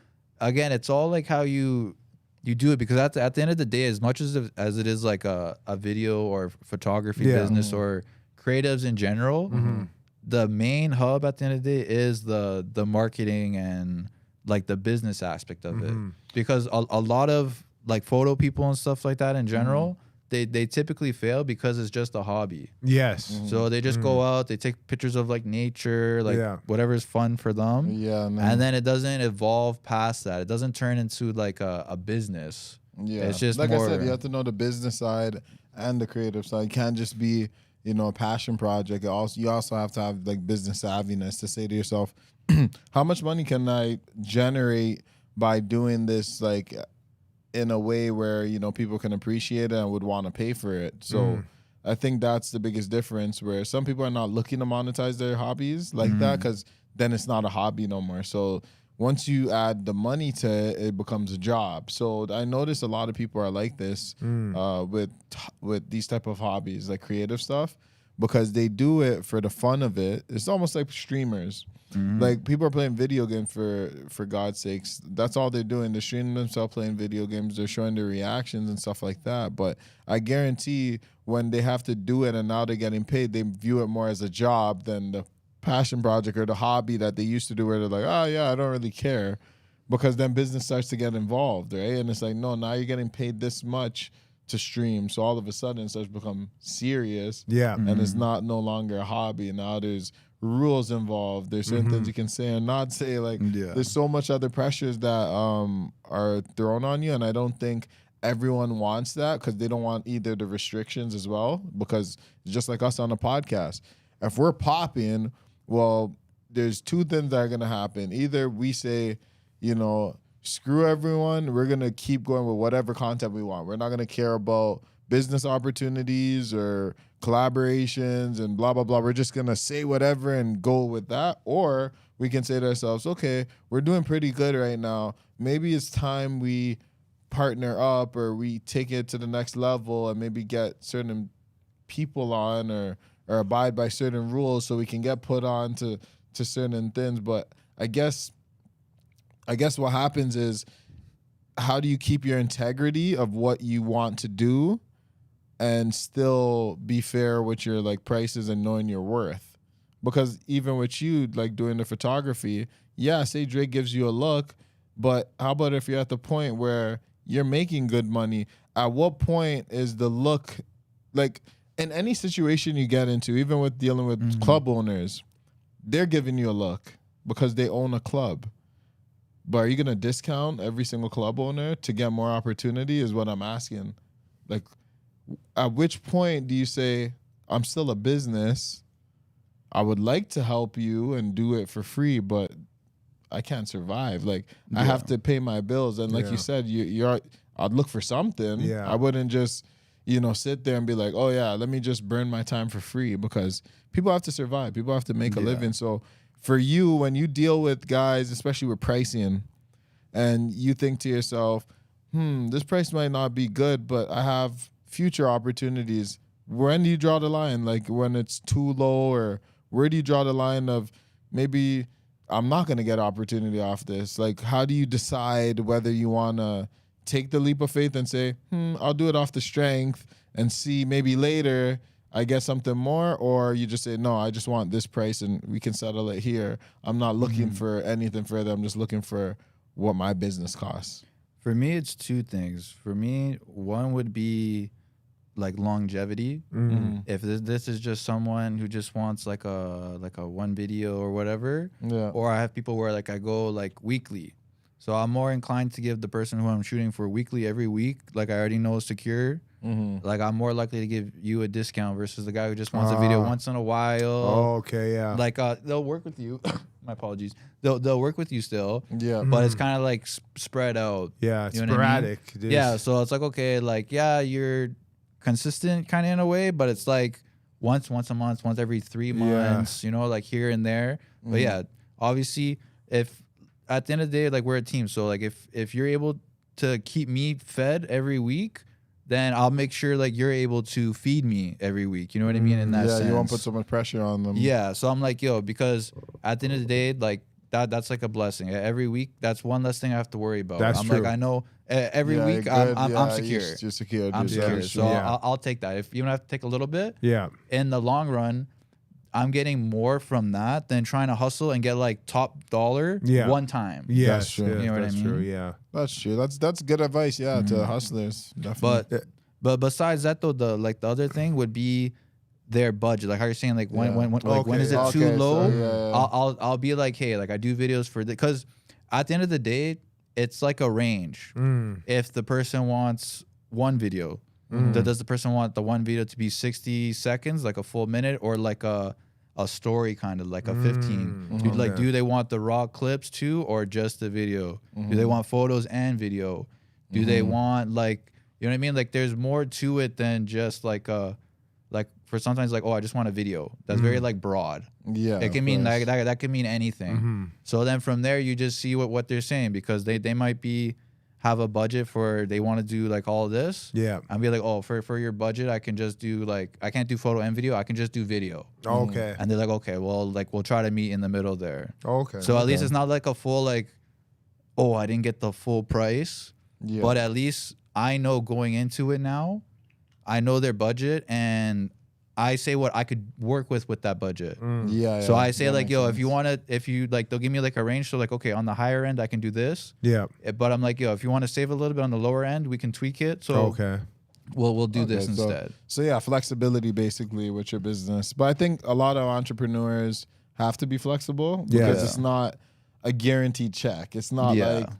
again, it's all like how you do it, because at the end of the day, as much as it is like a video or photography business or creatives in general, the main hub at the end of the day is the marketing and like the business aspect of it, because a lot of like photo people and stuff like that in general, they typically fail because it's just a hobby. So they just go out, they take pictures of like nature, like whatever's fun for them. And then it doesn't evolve past that. It doesn't turn into like a business. It's just like more, I said, you have to know the business side and the creative side. It can't just be, a passion project. You also have to have like business savviness to say to yourself, how much money can I generate by doing this, like, in a way where, you know, people can appreciate it and would want to pay for it. So I think that's the biggest difference, where some people are not looking to monetize their hobbies like that, because then it's not a hobby no more. So once you add the money to it, it becomes a job. So I notice a lot of people are like this with these type of hobbies, like creative stuff, because they do it for the fun of it. It's almost like streamers. Like, people are playing video games for God's sakes. That's all they're doing. They're streaming themselves playing video games. They're showing their reactions and stuff like that. But I guarantee when they have to do it and now they're getting paid, they view it more as a job than the passion project or the hobby that they used to do, where they're like, oh yeah, I don't really care, because then business starts to get involved, right? And it's like, no, now you're getting paid this much to stream, so all of a sudden it starts to become serious, and it's no longer a hobby. And now there's rules involved. There's certain things you can say and not say. Like, there's so much other pressures that are thrown on you, and I don't think everyone wants that, because they don't want either the restrictions as well, because just like us on a podcast, if we're popping, well, there's two things that are going to happen. Either we say, you know, screw everyone, we're going to keep going with whatever content we want. We're not going to care about business opportunities or collaborations and blah, blah, blah. We're just going to say whatever and go with that. Or we can say to ourselves, okay, we're doing pretty good right now. Maybe it's time we partner up, or we take it to the next level and maybe get certain people on, or abide by certain rules, so we can get put on to certain things. But I guess what happens is, how do you keep your integrity of what you want to do and still be fair with your, like, prices and knowing your worth? Because even with you, like, doing the photography, yeah, say Drake gives you a look, but how about if you're at the point where you're making good money? At what point is the look, like, in any situation you get into, even with dealing with club owners, they're giving you a look because they own a club. But are you going to discount every single club owner to get more opportunity, is what I'm asking. Like, at which point do you say, I'm still a business, I would like to help you and do it for free, but I can't survive. Like, I have to pay my bills. And like you said, I'd look for something. I wouldn't just, you know, sit there and be like, oh yeah, let me just burn my time for free, because people have to survive. People have to make a living. So for you, when you deal with guys, especially with pricing, and you think to yourself, this price might not be good, but I have future opportunities. When do you draw the line? Like, when it's too low, or where do you draw the line of, maybe I'm not going to get opportunity off this? Like, how do you decide whether you want to take the leap of faith and say, I'll do it off the strength and see maybe later I get something more, or you just say, no, I just want this price and we can settle it here. I'm not looking for anything further. I'm just looking for what my business costs. For me, it's two things. For me, one would be like longevity. If this is just someone who just wants like a one video or whatever, or I have people where like I go like weekly. So I'm more inclined to give the person who I'm shooting for weekly every week, like I already know is secure. Like, I'm more likely to give you a discount versus the guy who just wants a video once in a while. Oh, okay, yeah. Like, they'll work with you. My apologies. They'll work with you still. Yeah. But it's kind of like spread out. Yeah, you know sporadic. What I mean? Yeah, so it's like, okay, like, yeah, you're consistent kind of in a way, but it's like once a month, once every 3 months, you know, like here and there. But yeah, obviously, if at the end of the day, like, we're a team. So like, if you're able to keep me fed every week, then I'll make sure like you're able to feed me every week. You know what I mean? In that sense. You won't put so much pressure on them. Yeah. So I'm like, yo, because at the end of the day, like that's like a blessing. Every week, that's one less thing I have to worry about. That's I'm true. like, I know every week I'm secure. You're secure. I'm secure. So I'll take that. If you don't have to take a little bit, in the long run, I'm getting more from that than trying to hustle and get like top dollar one time. Yeah, that's true. You know what I mean? True, yeah. That's true. That's good advice, to hustlers. Definitely. But besides that though, the other thing would be their budget. Like how you're saying, like when is it too low? So, I'll be like, hey, like I do videos for because at the end of the day, it's like a range. If the person wants one video, does the person want the one video to be 60 seconds, like a full minute, or like a a story kind of like a 15. Like, do they want the raw clips too, or just the video? Do they want photos and video? Do they want like, you know what I mean? Like, there's more to it than just like for sometimes like, oh, I just want a video. That's very like broad. Yeah, it can mean like that can mean anything. So then from there you just see what they're saying, because they might have a budget for, they want to do like all of this. Yeah. And be like, oh, for your budget, I can just do like, I can't do photo and video. I can just do video. Okay. And they're like, okay, well, like we'll try to meet in the middle there. Okay. So at least it's not like a full like, oh, I didn't get the full price. Yeah. But at least I know going into it now, I know their budget, and I say what I could work with that budget. Yeah. So I say like, yo, if you want to, if you like, they'll give me like a range. So like, okay, on the higher end, I can do this. Yeah. But I'm like, yo, if you want to save a little bit on the lower end, we can tweak it. So okay. we'll do this so, instead. So yeah, flexibility basically with your business. But I think a lot of entrepreneurs have to be flexible because it's not a guaranteed check. It's not like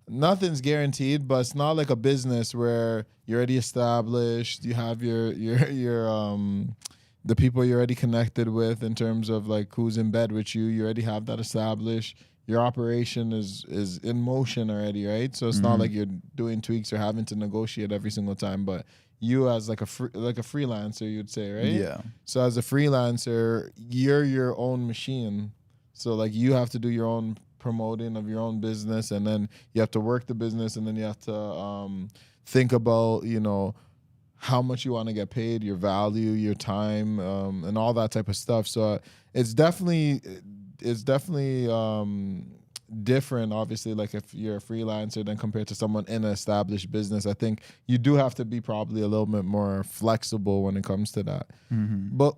nothing's guaranteed, but it's not like a business where you're already established. You have your the people you're already connected with in terms of like who's in bed with you. You already have that established. Your operation is in motion already, right? So it's not like you're doing tweaks or having to negotiate every single time. But you as like a freelancer, you'd say, right? Yeah. So as a freelancer, you're your own machine. So like you have to do your own promoting of your own business, and then you have to work the business, and then you have to think about, you know, how much you want to get paid, your value, your time, and all that type of stuff. So it's definitely different, obviously, like if you're a freelancer than compared to someone in an established business. I think you do have to be probably a little bit more flexible when it comes to that. But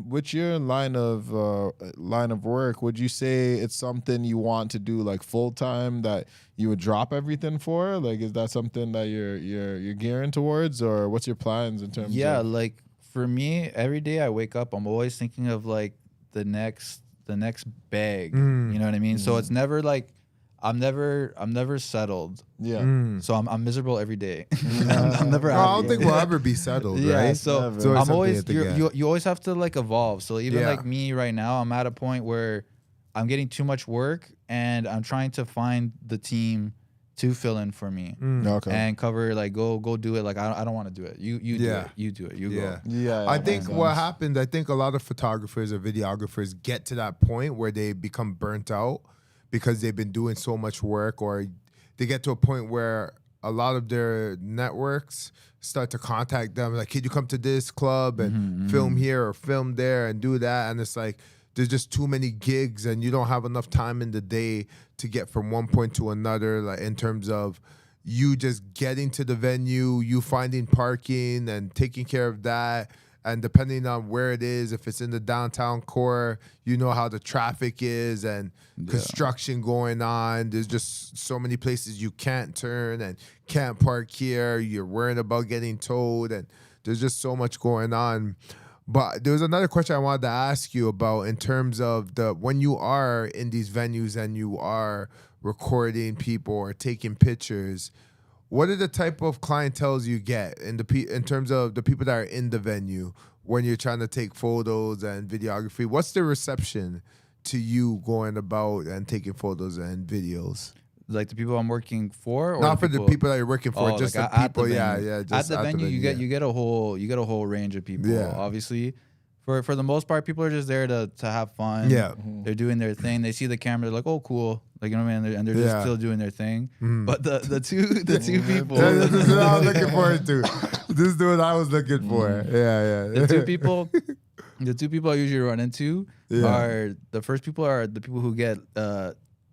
with your line of work, would you say it's something you want to do like full time, that you would drop everything for? Like, is that something that you're gearing towards, or what's your plans in terms of? Like for me, every day I wake up, I'm always thinking of like the next bag. You know what I mean? So it's never like I'm never settled. Yeah. So I'm miserable every day. I'm never happy. I don't think we'll ever be settled, right? So Never. I'm always you always have to like evolve. So even like me right now, I'm at a point where I'm getting too much work, and I'm trying to find the team to fill in for me and cover, like go do it. Like I don't want to do it. You do it. You do it. You go. Yeah. I think what happens, I think a lot of photographers or videographers get to that point where they become burnt out because they've been doing so much work, or they get to a point where a lot of their networks start to contact them like, "Can you come to this club and film here or film there and do that?" And it's like, there's just too many gigs, and you don't have enough time in the day to get from one point to another, like in terms of you just getting to the venue, you finding parking and taking care of that. And depending on where it is, if it's in the downtown core, you know how the traffic is and construction going on. There's just so many places you can't turn and can't park here. You're worrying about getting towed, and there's just so much going on. But there was another question I wanted to ask you about in terms of when you are in these venues and you are recording people or taking pictures, what are the type of clienteles you get in terms of the people that are in the venue when you're trying to take photos and videography? What's the reception to you going about and taking photos and videos? Like the people I'm working for, or not for the people that you're working for, just like the people. Just at the venue, you get a whole range of people. Yeah. Obviously, for the most part, people are just there to have fun. Yeah, they're doing their thing. They see the camera, they're like, oh, cool. Like, you know what I mean? And they're just still doing their thing. But the two people, this is what I was looking forward to. This is what I was looking for. The two people I usually run into are the first people are the people who get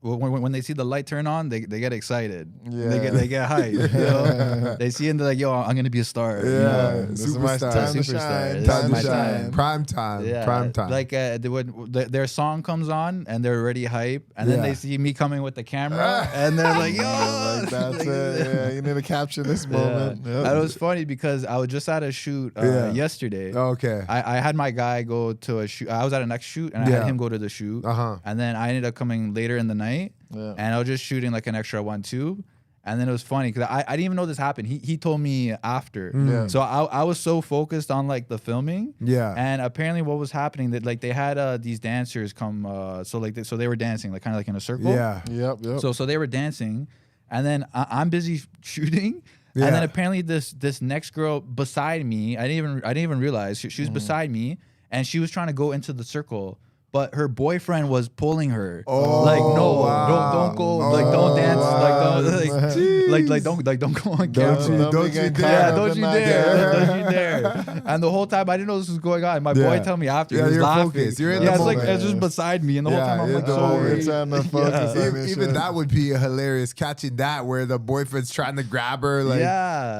when they see the light turn on, they get excited. They get hyped. You know? They see and they're like, "Yo, I'm gonna be a star." Yeah, you know? superstar. Time to shine. This is my Time. Prime time. Yeah. Prime time. Like their song comes on and they're already hype, and then they see me coming with the camera, and they're like, "Yo, like, that's it. Yeah, you need to capture this moment." Yep. And it was funny because I was just at a shoot yesterday. Okay. I had my guy go to a shoot. I was at a next shoot, and I had him go to the shoot. And then I ended up coming later in the night, and I was just shooting like an extra 1-2. And then it was funny because I didn't even know this happened. He told me after. Yeah. So I was so focused on like the filming. Yeah. And apparently what was happening that like they had these dancers come. So they were dancing like kind of like in a circle. Yeah. Yep. So they were dancing, and then I'm busy shooting. Yeah. And then apparently this next girl beside me, I didn't even realize she was beside me, and she was trying to go into the circle. But her boyfriend was pulling her. Oh, like no, wow. don't go, Oh, like don't dance, wow. like don't go on camera. Don't you Yeah, dare. don't you dare, don't you dare. And the whole time I didn't know this was going on. My boy told me after, he was you're laughing. focused. You're in yeah, the it's like moment. it's just beside me, and the whole time I'm like, You're sorry. trying to focus on this Even shit. that would be hilarious, catching that where the boyfriend's trying to grab her, like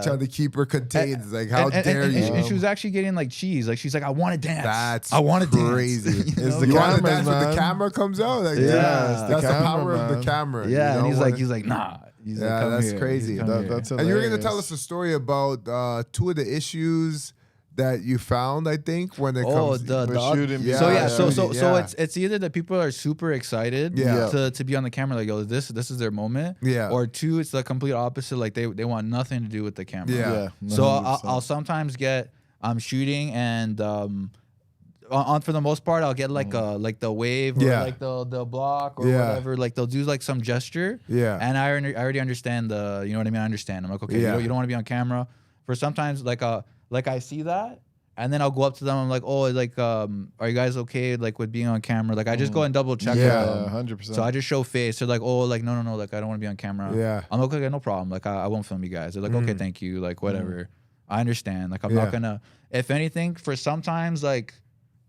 trying to keep her contained. It's like, how dare you? And she was actually getting like cheese. Like she's like, I want to dance. That's I want to crazy. dance. It's the You want to cameras, dance when the man. camera comes out? Like, Yeah. that's the camera, power of the man. camera. Yeah, you and know? he's like, nah. He's like, Yeah, come that's here. crazy. Come That- here. that's And you were going to hilarious. tell us a story about 2 of the issues that you found, I think, when it comes With shooting Yeah, So yeah, shooting, so yeah. it's either that people are super excited Yeah. to be on the camera, like, yo, this is their moment. Yeah. Or 2, it's the complete opposite, like they want nothing to do with the camera. Yeah. So 100%. I'll sometimes get shooting and on for the most part I'll get like the wave or Yeah. like the block or Yeah. whatever. Like they'll do like some gesture. Yeah. And I already understand the, you know what I mean? I understand. I'm like, okay, Yeah. you don't want to be on camera. For sometimes like I see that. And then I'll go up to them. I'm like, oh, like, are you guys okay, like, with being on camera? Like, I just go and double check. Yeah, with them. 100%. So I just show face. They're like, oh, like, no, like, I don't want to be on camera. Yeah. I'm like, okay, no problem. Like, I won't film you guys. They're like, okay, thank you. Like, whatever. I understand. Like, I'm not gonna. If anything, for sometimes like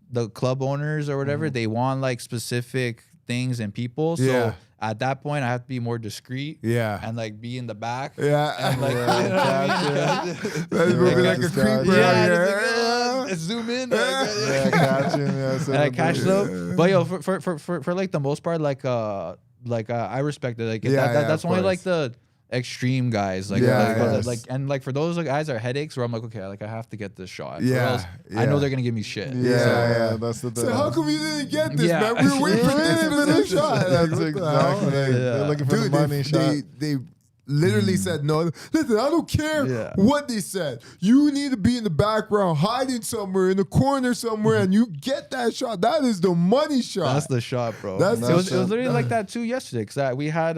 the club owners or whatever, they want like specific things and people. So Yeah. at that point, I have to be more discreet. Yeah. And like be in the back. Yeah. And like, you know what I mean? That's moving like a This guy. creeper Yeah, out and here. it's like, zoom in. Yeah, catching. Yeah, And I catch them. But yo, for like the most part, like I respect it. Like that's of only like course. the extreme guys. Like Yes. like and like for those guys are headaches where I'm like, okay, like I have to get this shot. Or Yeah, else I know yeah. they're gonna give me shit. Yeah, that's the thing. So how come you didn't get this, Yeah. man? We were waiting for this specific shot. That's Like, what the exactly. hell? They're looking for Dude, the money shot. they literally said no. Listen, I don't care Yeah. what they said. You need to be in the background, hiding somewhere in the corner somewhere, and you get that shot. That is the money shot. That's the shot, bro. That's it the was shot. literally like that too yesterday because we had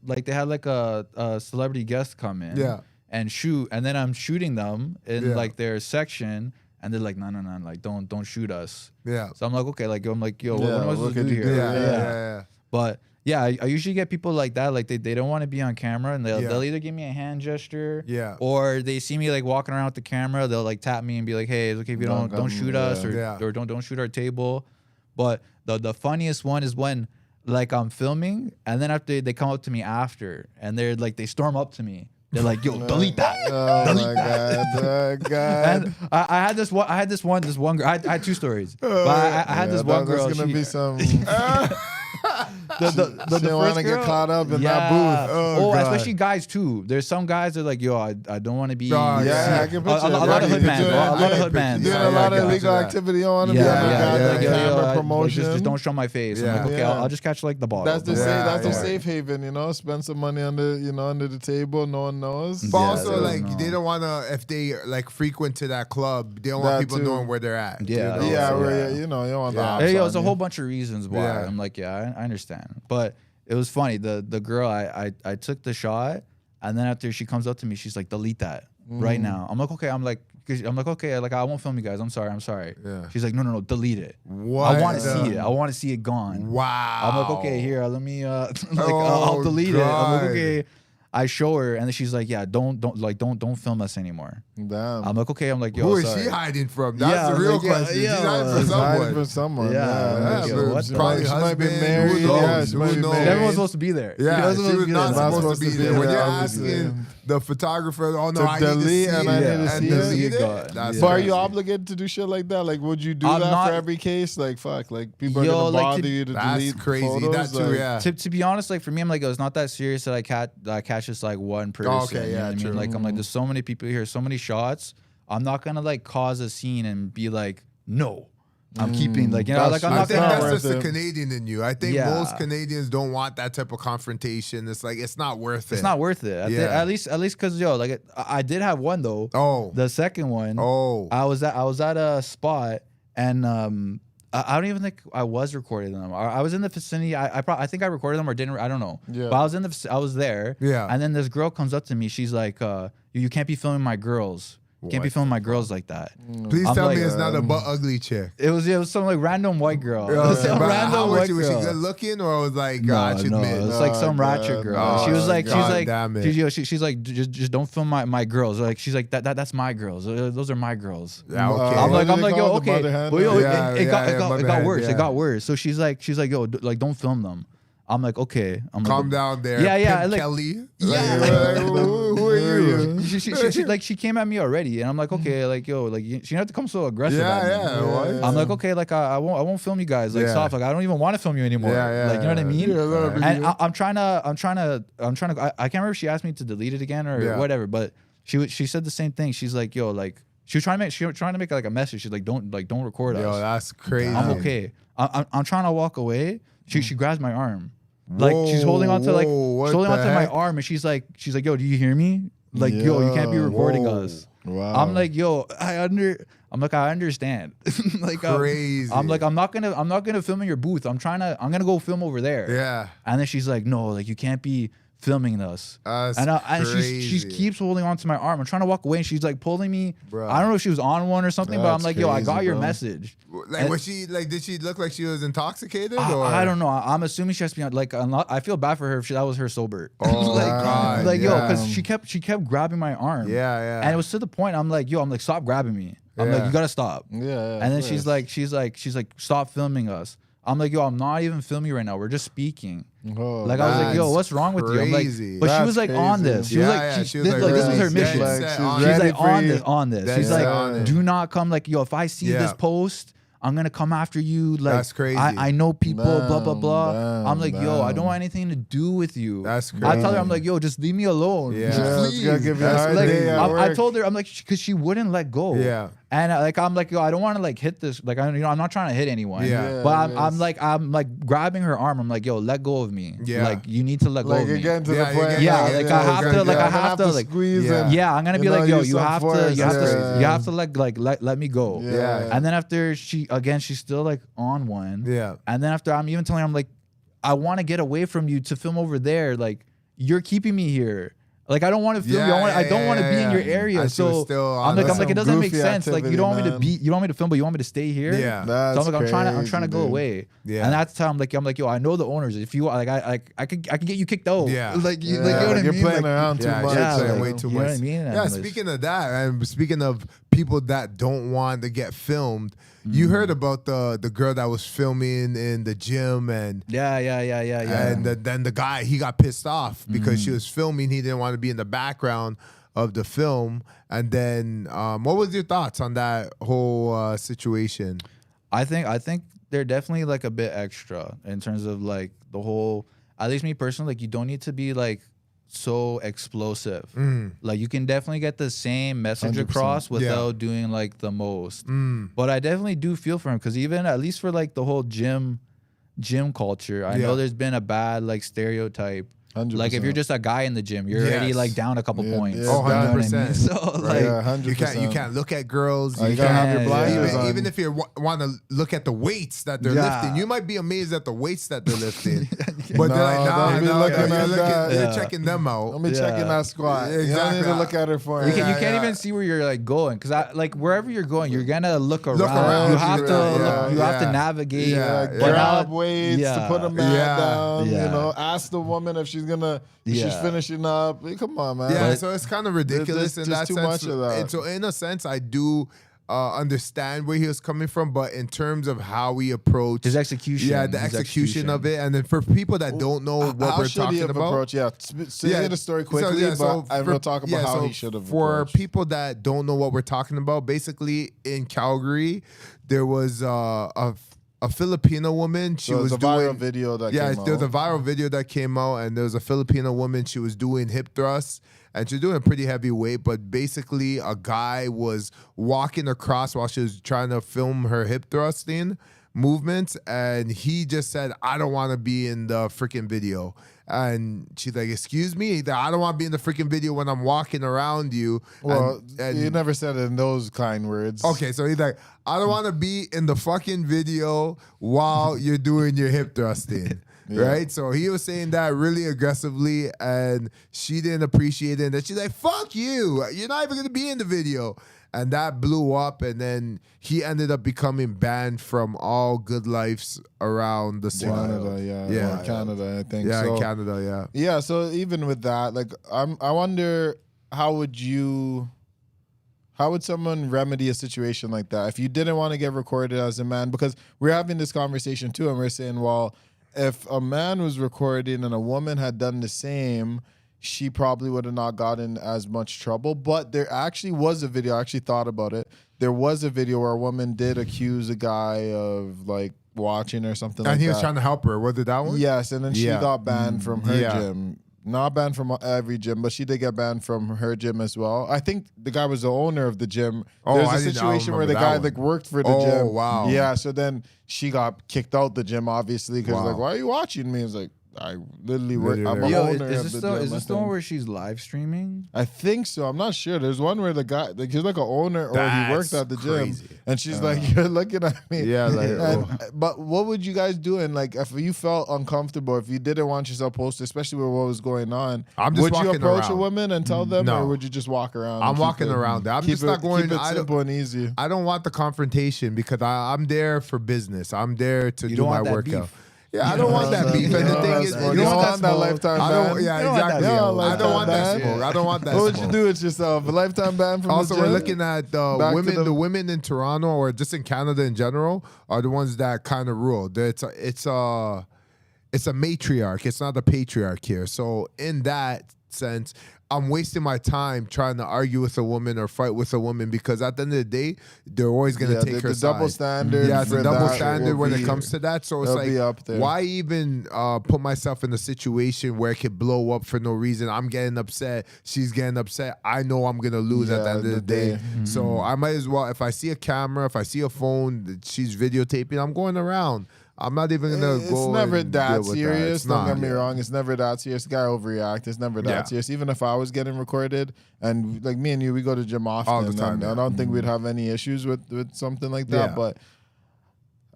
like they had like a celebrity guest come in and shoot, and then I'm shooting them in like their section, and they're like, no, like don't shoot us. Yeah. So I'm like, okay, like I'm like, yo, what Yeah, am I what supposed to could do you here? do? Yeah. But yeah, I usually get people like that. Like they don't want to be on camera, and Yeah. they'll either give me a hand gesture, Yeah. or they see me like walking around with the camera. They'll like tap me and be like, "Hey, it's okay if you don't come, shoot us, or yeah. or don't shoot our table." But the funniest one is when like I'm filming, and then after they come up to me after, and they're like they storm up to me. They're like, "Yo, delete that." Oh my god, oh god. And I had this one girl. I had 2 stories, but I had this one girl. There's gonna she- be some. the She don't want first to get girl- caught up in yeah. that booth. Oh, God. especially guys too. There's some guys that are like, yo, I don't want to be. Oh, Yeah, I can a picture it. lot of You're hoodmans. doing- A lot of you're hoodmans. doing Yeah, a lot yeah, of gotcha illegal that. activity. You don't want to Yeah, be on the yeah, goddamn yeah, camera like, promotion. just don't show my face. Yeah. I'm like, okay, Yeah. I'll just catch like the bottle. That's the Yeah, that's yeah. the safe haven, you know. Spend some money under the table. No one knows. But Yeah, also, they like, don't know. they don't want to, if they like frequent to that club, they don't want That people too. knowing where they're at. Yeah. you know? Yeah, so, where yeah. you know you don't want the Yeah. ops Hey, yo, on it's a you. whole bunch of reasons why. Yeah. I'm like, yeah, I understand. But it was funny. The girl, I took the shot, and then after she comes up to me, she's like, delete that right now. I'm like, okay. I'm like, okay. Like, I won't film you guys. I'm sorry. Yeah. She's like, no, delete it. What I want to the- see it. I want to see it gone. Wow. I'm like, okay, here, let me I'll Oh, delete it. I'm like, God. okay. I show her, and then she's like, yeah, don't film us anymore. Damn. I'm like, okay. I'm like, yo, Who is sorry. she hiding from? That's Yeah, the real like, yeah, question. yeah, She's hiding from She's hiding someone. from someone. Yeah, Yeah, like, yeah, yo, but what she the- Probably might be husband, married. who Yeah, knows? she might Who be knows? married. Everyone's supposed to be there. Yeah, Everyone's she supposed to was be not there. supposed to be there. When you're obviously. asking the photographer, oh no, To I need to delete see and it, I need to and see it. delete God. it. That's But are crazy. you obligated to do shit like that? Like, would you do I'm that not- for every case? Like, fuck. Like, people are Yo, gonna like, bother to- you to That's delete crazy. photos. That too, like, yeah. To be honest, like for me, I'm like, it's not that serious that I catch just like one person. okay, you know yeah, what I true. mean? Like I'm like, there's so many people here, so many shots. I'm not gonna like cause a scene and be like, no. I'm keeping like, you know, like I'm I not think gonna. that's just the Canadian in you. I think most Canadians don't want that type of confrontation. It's like it's not worth it. It's not worth it. At least because like I did have one though. Oh, the second one. Oh, I was at a spot and I don't even think I was recording them. I was in the vicinity. I think I recorded them or didn't. I don't know. Yeah. But I was there. Yeah. And then this girl comes up to me. She's like, "You can't be filming my girls. You can't be filming my girls like that." Please tell me it's not a butt ugly chick. It was some like random white girl. Some random white girl. Was she good looking or was like God? No, it was like some ratchet girl. She was like, she's like, just don't film my girls. Like she's like that's my girls. Those are my girls. Yeah, okay. I'm like, yo, okay. Well, yo, it got worse. It got worse. So she's like, yo, like don't film them. I'm like, okay. Calm down there. Yeah. Pimp like, Kelly. Yeah. Who are you? She came at me already, and I'm like, okay, like yo, like she didn't have to come so aggressive. Yeah. I'm like, okay, like I won't film you guys. Like stop. Like I don't even want to film you anymore. Like you know what I mean? And I'm trying to. I can't remember if she asked me to delete it again or whatever, but she said the same thing. She's like, yo, like she was trying to make like a message. She's like, don't record us. Yo, that's crazy. I'm okay. I'm trying to walk away. She grabs my arm. Like she's holding on to my arm and she's like, yo, do you hear me? Like, yo, you can't be recording us. Wow. I'm like, yo, I understand. Like crazy. I'm like, I'm not gonna film in your booth. I'm gonna go film over there. Yeah. And then she's like, no, like you can't be filming us. And she keeps holding on to my arm. I'm trying to walk away and she's like pulling me. Bro. I don't know if she was on one or something, but I'm like, yo, I got your message. Like, was she like? Did she look like she was intoxicated? Or? I don't know. I'm assuming she has to be on, like. I feel bad for her if that was her sober. Oh, God, yo, because she kept grabbing my arm. Yeah. And it was to the point. I'm like, stop grabbing me. I'm like, you gotta stop. Yeah. And then she's like, stop filming us. I'm like, yo, I'm not even filming you right now. We're just speaking. Oh, like I was like, yo, what's wrong with you? I'm like, but she was like on this. She was like, this was her mission. She's like on this. She's like, do not come. Like, yo, if I see this post, I'm gonna come after you. Like, that's crazy. I know people. Blah blah blah. I'm like, yo, I don't want anything to do with you. That's crazy. I tell her, I'm like, yo, just leave me alone. Yeah, please. Give you a hard day I told her, I'm like, because she wouldn't let go. Yeah. And I'm like, yo, I don't want to like hit this. Like, I'm not trying to hit anyone. Yeah. But I'm like grabbing her arm. I'm like, yo, let go of me. Yeah. Like, you need to let go of me. Again to the point. Yeah. Like I have to like squeeze. Yeah. I'm gonna be like, yo, you have to let me go. Yeah. And then after she's still like on one. Yeah. And then after I'm even telling her, I'm like, I want to get away from you to film over there. Like, you're keeping me here. Like, I don't want to film you. I don't want to be in your area. So I'm like, it doesn't make sense. Like, you don't want me to be, you don't want me to film, but you want me to stay here. Yeah. So I'm like, I'm trying to go away. Yeah. And that's how I'm like, yo, I know the owners. If you like, I could get you kicked out. Yeah. Like, you know what I mean? You're playing around too much. Yeah, like, way too you much. know what I mean? Yeah. Speaking of that, and speaking of people that don't want to get filmed, you heard about the girl that was filming in the gym and yeah. And then the guy, he got pissed off because she was filming. He didn't want to be in the background of the film. And then what was your thoughts on that whole situation? I think they're definitely like a bit extra in terms of like the whole, at least me personally, like you don't need to be like so explosive. Like you can definitely get the same message 100%. across without doing like the most. But I definitely do feel for him because even at least for like the whole gym culture, I know there's been a bad like stereotype. 100%. Like if you're just a guy in the gym, you're already like down a couple points. Yeah, Oh, 100%. So like, yeah, you can't look at girls. You gotta have your blinders on. Even if you want to look at the weights that they're lifting, you might be amazed at the weights that they're lifting. But they're like, you're checking them out. Let me checking that squat. Exactly. You don't need to look at her for you it. can't even see where you're like going because like wherever you're going, you're gonna look around. around. You have to you have to navigate. Grab weights to put a man down. Yeah. You know, ask the woman if she's gonna. She's finishing up. Come on, man. Yeah, so it's kind of ridiculous in that too sense. Much of that. And so in a sense, I do understand where he was coming from, but in terms of how we approach his execution, the execution of it, and then for people that don't know what we're talking about, say the story quickly, but we'll talk about how he should have. For people that don't know what we're talking about, basically in Calgary, there was a Filipino woman. She was doing viral video that came out. there was a viral video that came out, and there was a Filipino woman. She was doing hip thrusts, and she was doing a pretty heavy weight. But basically, a guy was walking across while she was trying to film her hip thrusting movements, and he just said, "I don't want to be in the freaking video." And she's like, "Excuse me, I don't want to be in the freaking video when I'm walking around you." Well, and you never said it in those kind words. Okay, so he's like, "I don't want to be in the fucking video while you're doing your hip thrusting." Yeah. Right? So he was saying that really aggressively, and she didn't appreciate it. And she's like, "Fuck you. You're not even going to be in the video." And that blew up, and then he ended up becoming banned from all good lives around the city. Canada, Canada, I think. Yeah, so, Canada, yeah. Yeah, so even with that, like, I wonder how would someone remedy a situation like that if you didn't want to get recorded as a man? Because we're having this conversation too, and we're saying, well, if a man was recording and a woman had done the same, she probably would have not gotten as much trouble. But there actually was a video. I actually thought about it. There was a video where a woman did accuse a guy of like watching or something like that. And he was trying to help her. Was it that one? Yes, and then she got banned from her gym. Not banned from every gym, but she did get banned from her gym as well. I think the guy was the owner of the gym. There's a situation where the guy like worked for the gym. Oh, wow. Yeah, so then she got kicked out the gym, obviously, because like, why are you watching me? It's like, I literally work. I'm a owner is this the one where she's live streaming? I think so. I'm not sure. There's one where the guy, like, he's like an owner or he works at the gym, and she's like, "You're looking at me." Yeah, like. But what would you guys do? And like, if you felt uncomfortable, if you didn't want yourself posted, especially with what was going on, would you approach a woman and tell them, or would you just walk around? I'm walking around. I'm just not going. Keep it simple and easy. I don't want the confrontation because I'm there for business. I'm there to do my workout. Yeah, I don't want that beef. And the thing is, you don't want that lifetime ban. Yeah, exactly. I don't want that smoke. I don't want that smoke. What would you do with yourself? A lifetime ban from also, the gym? we're looking at the women in Toronto or just in Canada in general are the ones that kind of rule. It's a matriarch. It's not a patriarch here. So in that sense, I'm wasting my time trying to argue with a woman or fight with a woman because at the end of the day, they're always going to take her side. Double standard. Yeah, it's a double standard when it comes to that. So it's like, why even put myself in a situation where it could blow up for no reason? I'm getting upset. She's getting upset. I know I'm going to lose at the end of the day. Mm-hmm. So I might as well, if I see a camera, if I see a phone, she's videotaping, I'm going around. I'm not even gonna go. It's never that serious. Don't get me wrong. It's never that serious. The guy overreact. It's never that serious. Even if I was getting recorded, and like me and you, we go to gym often. All the time. I don't think we'd have any issues with something like that. But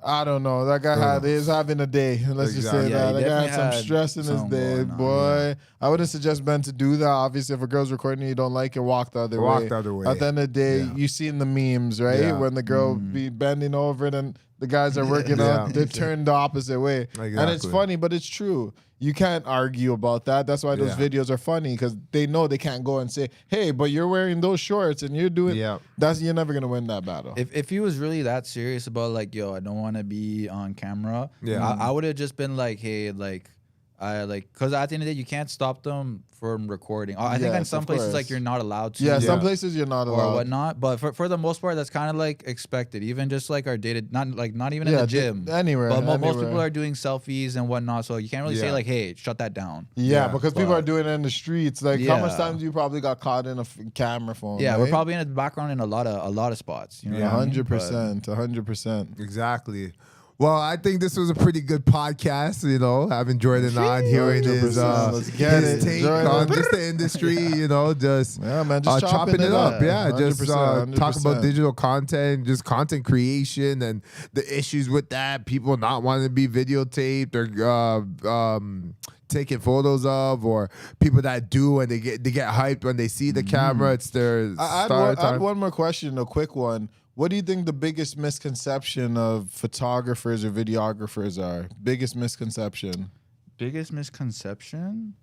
I don't know. That guy is having a day. Let's just say that. That guy had some stress in his day, boy. I wouldn't suggest Ben to do that. Obviously, if a girl's recording you don't like it, walk the other way. Walk the other way. At the end of the day, you seen the memes, right? Yeah. When the girl be bending over it and the guys are working out, they turn the opposite way. Exactly. And it's funny, but it's true. You can't argue about that. That's why those videos are funny, because they know they can't go and say, hey, but you're wearing those shorts and you're doing you're never gonna win that battle. If he was really that serious about like, yo, I don't want to be on camera, I would have just been like, hey, like, because at the end of the day, you can't stop them from recording. I think in some places, like, you're not allowed to. Yeah, some places you're not allowed. Or whatnot. But for the most part, that's kind of like expected. Even just like our dated, not even in the gym. Anywhere. But most people are doing selfies and whatnot. So you can't really say like, hey, shut that down. Yeah, because people are doing it in the streets. Like, how much times you probably got caught in a camera phone? Yeah, right? we're probably in the background in a lot of spots. You know 100%. 100%. Exactly. Well, I think this was a pretty good podcast, you know, having Jordan on, hearing his take on just the industry, you know, just chopping it up. Yeah, just talk about digital content, just content creation and the issues with that, people not wanting to be videotaped or taking photos of, or people that do and they get hyped when they see the camera. It's their I had one more question, a quick one. What do you think the biggest misconception of photographers or videographers are? Biggest misconception? Biggest misconception?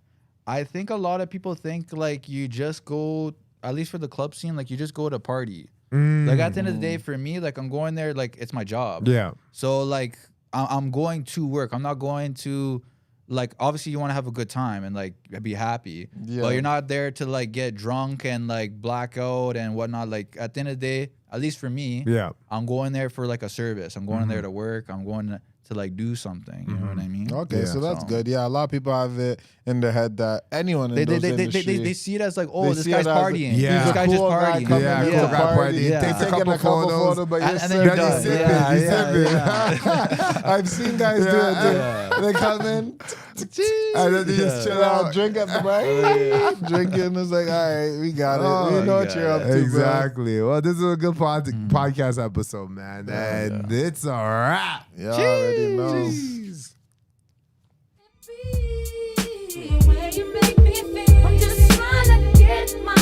I think a lot of people think like you just go, at least for the club scene, like you just go to party. Like at the end of the day, for me, like I'm going there, like it's my job. Yeah. So like I'm going to work. I'm not going to, like, obviously you want to have a good time and like be happy, but you're not there to like get drunk and like black out and whatnot. Like at the end of the day, at least for me, I'm going there for like a service. I'm going there to work. I'm going to like do something. You know what I mean? Okay, so that's good. Yeah, a lot of people have it in their head that anyone in those industries, they see it as like, oh, this guy's partying. Yeah, this guy's just partying. Cool guy partying. Yeah. Takes a couple photos, but and then you're done. I've seen guys do it too. They come in, and then they just chill out, drink at the bar, drinking. It's like, all right, we got it. We know what you're up to. Exactly. Bro. Well, this is a good podcast episode, man, and it's a wrap. Yeah, already know. Where you make me feel. I'm just trying to get my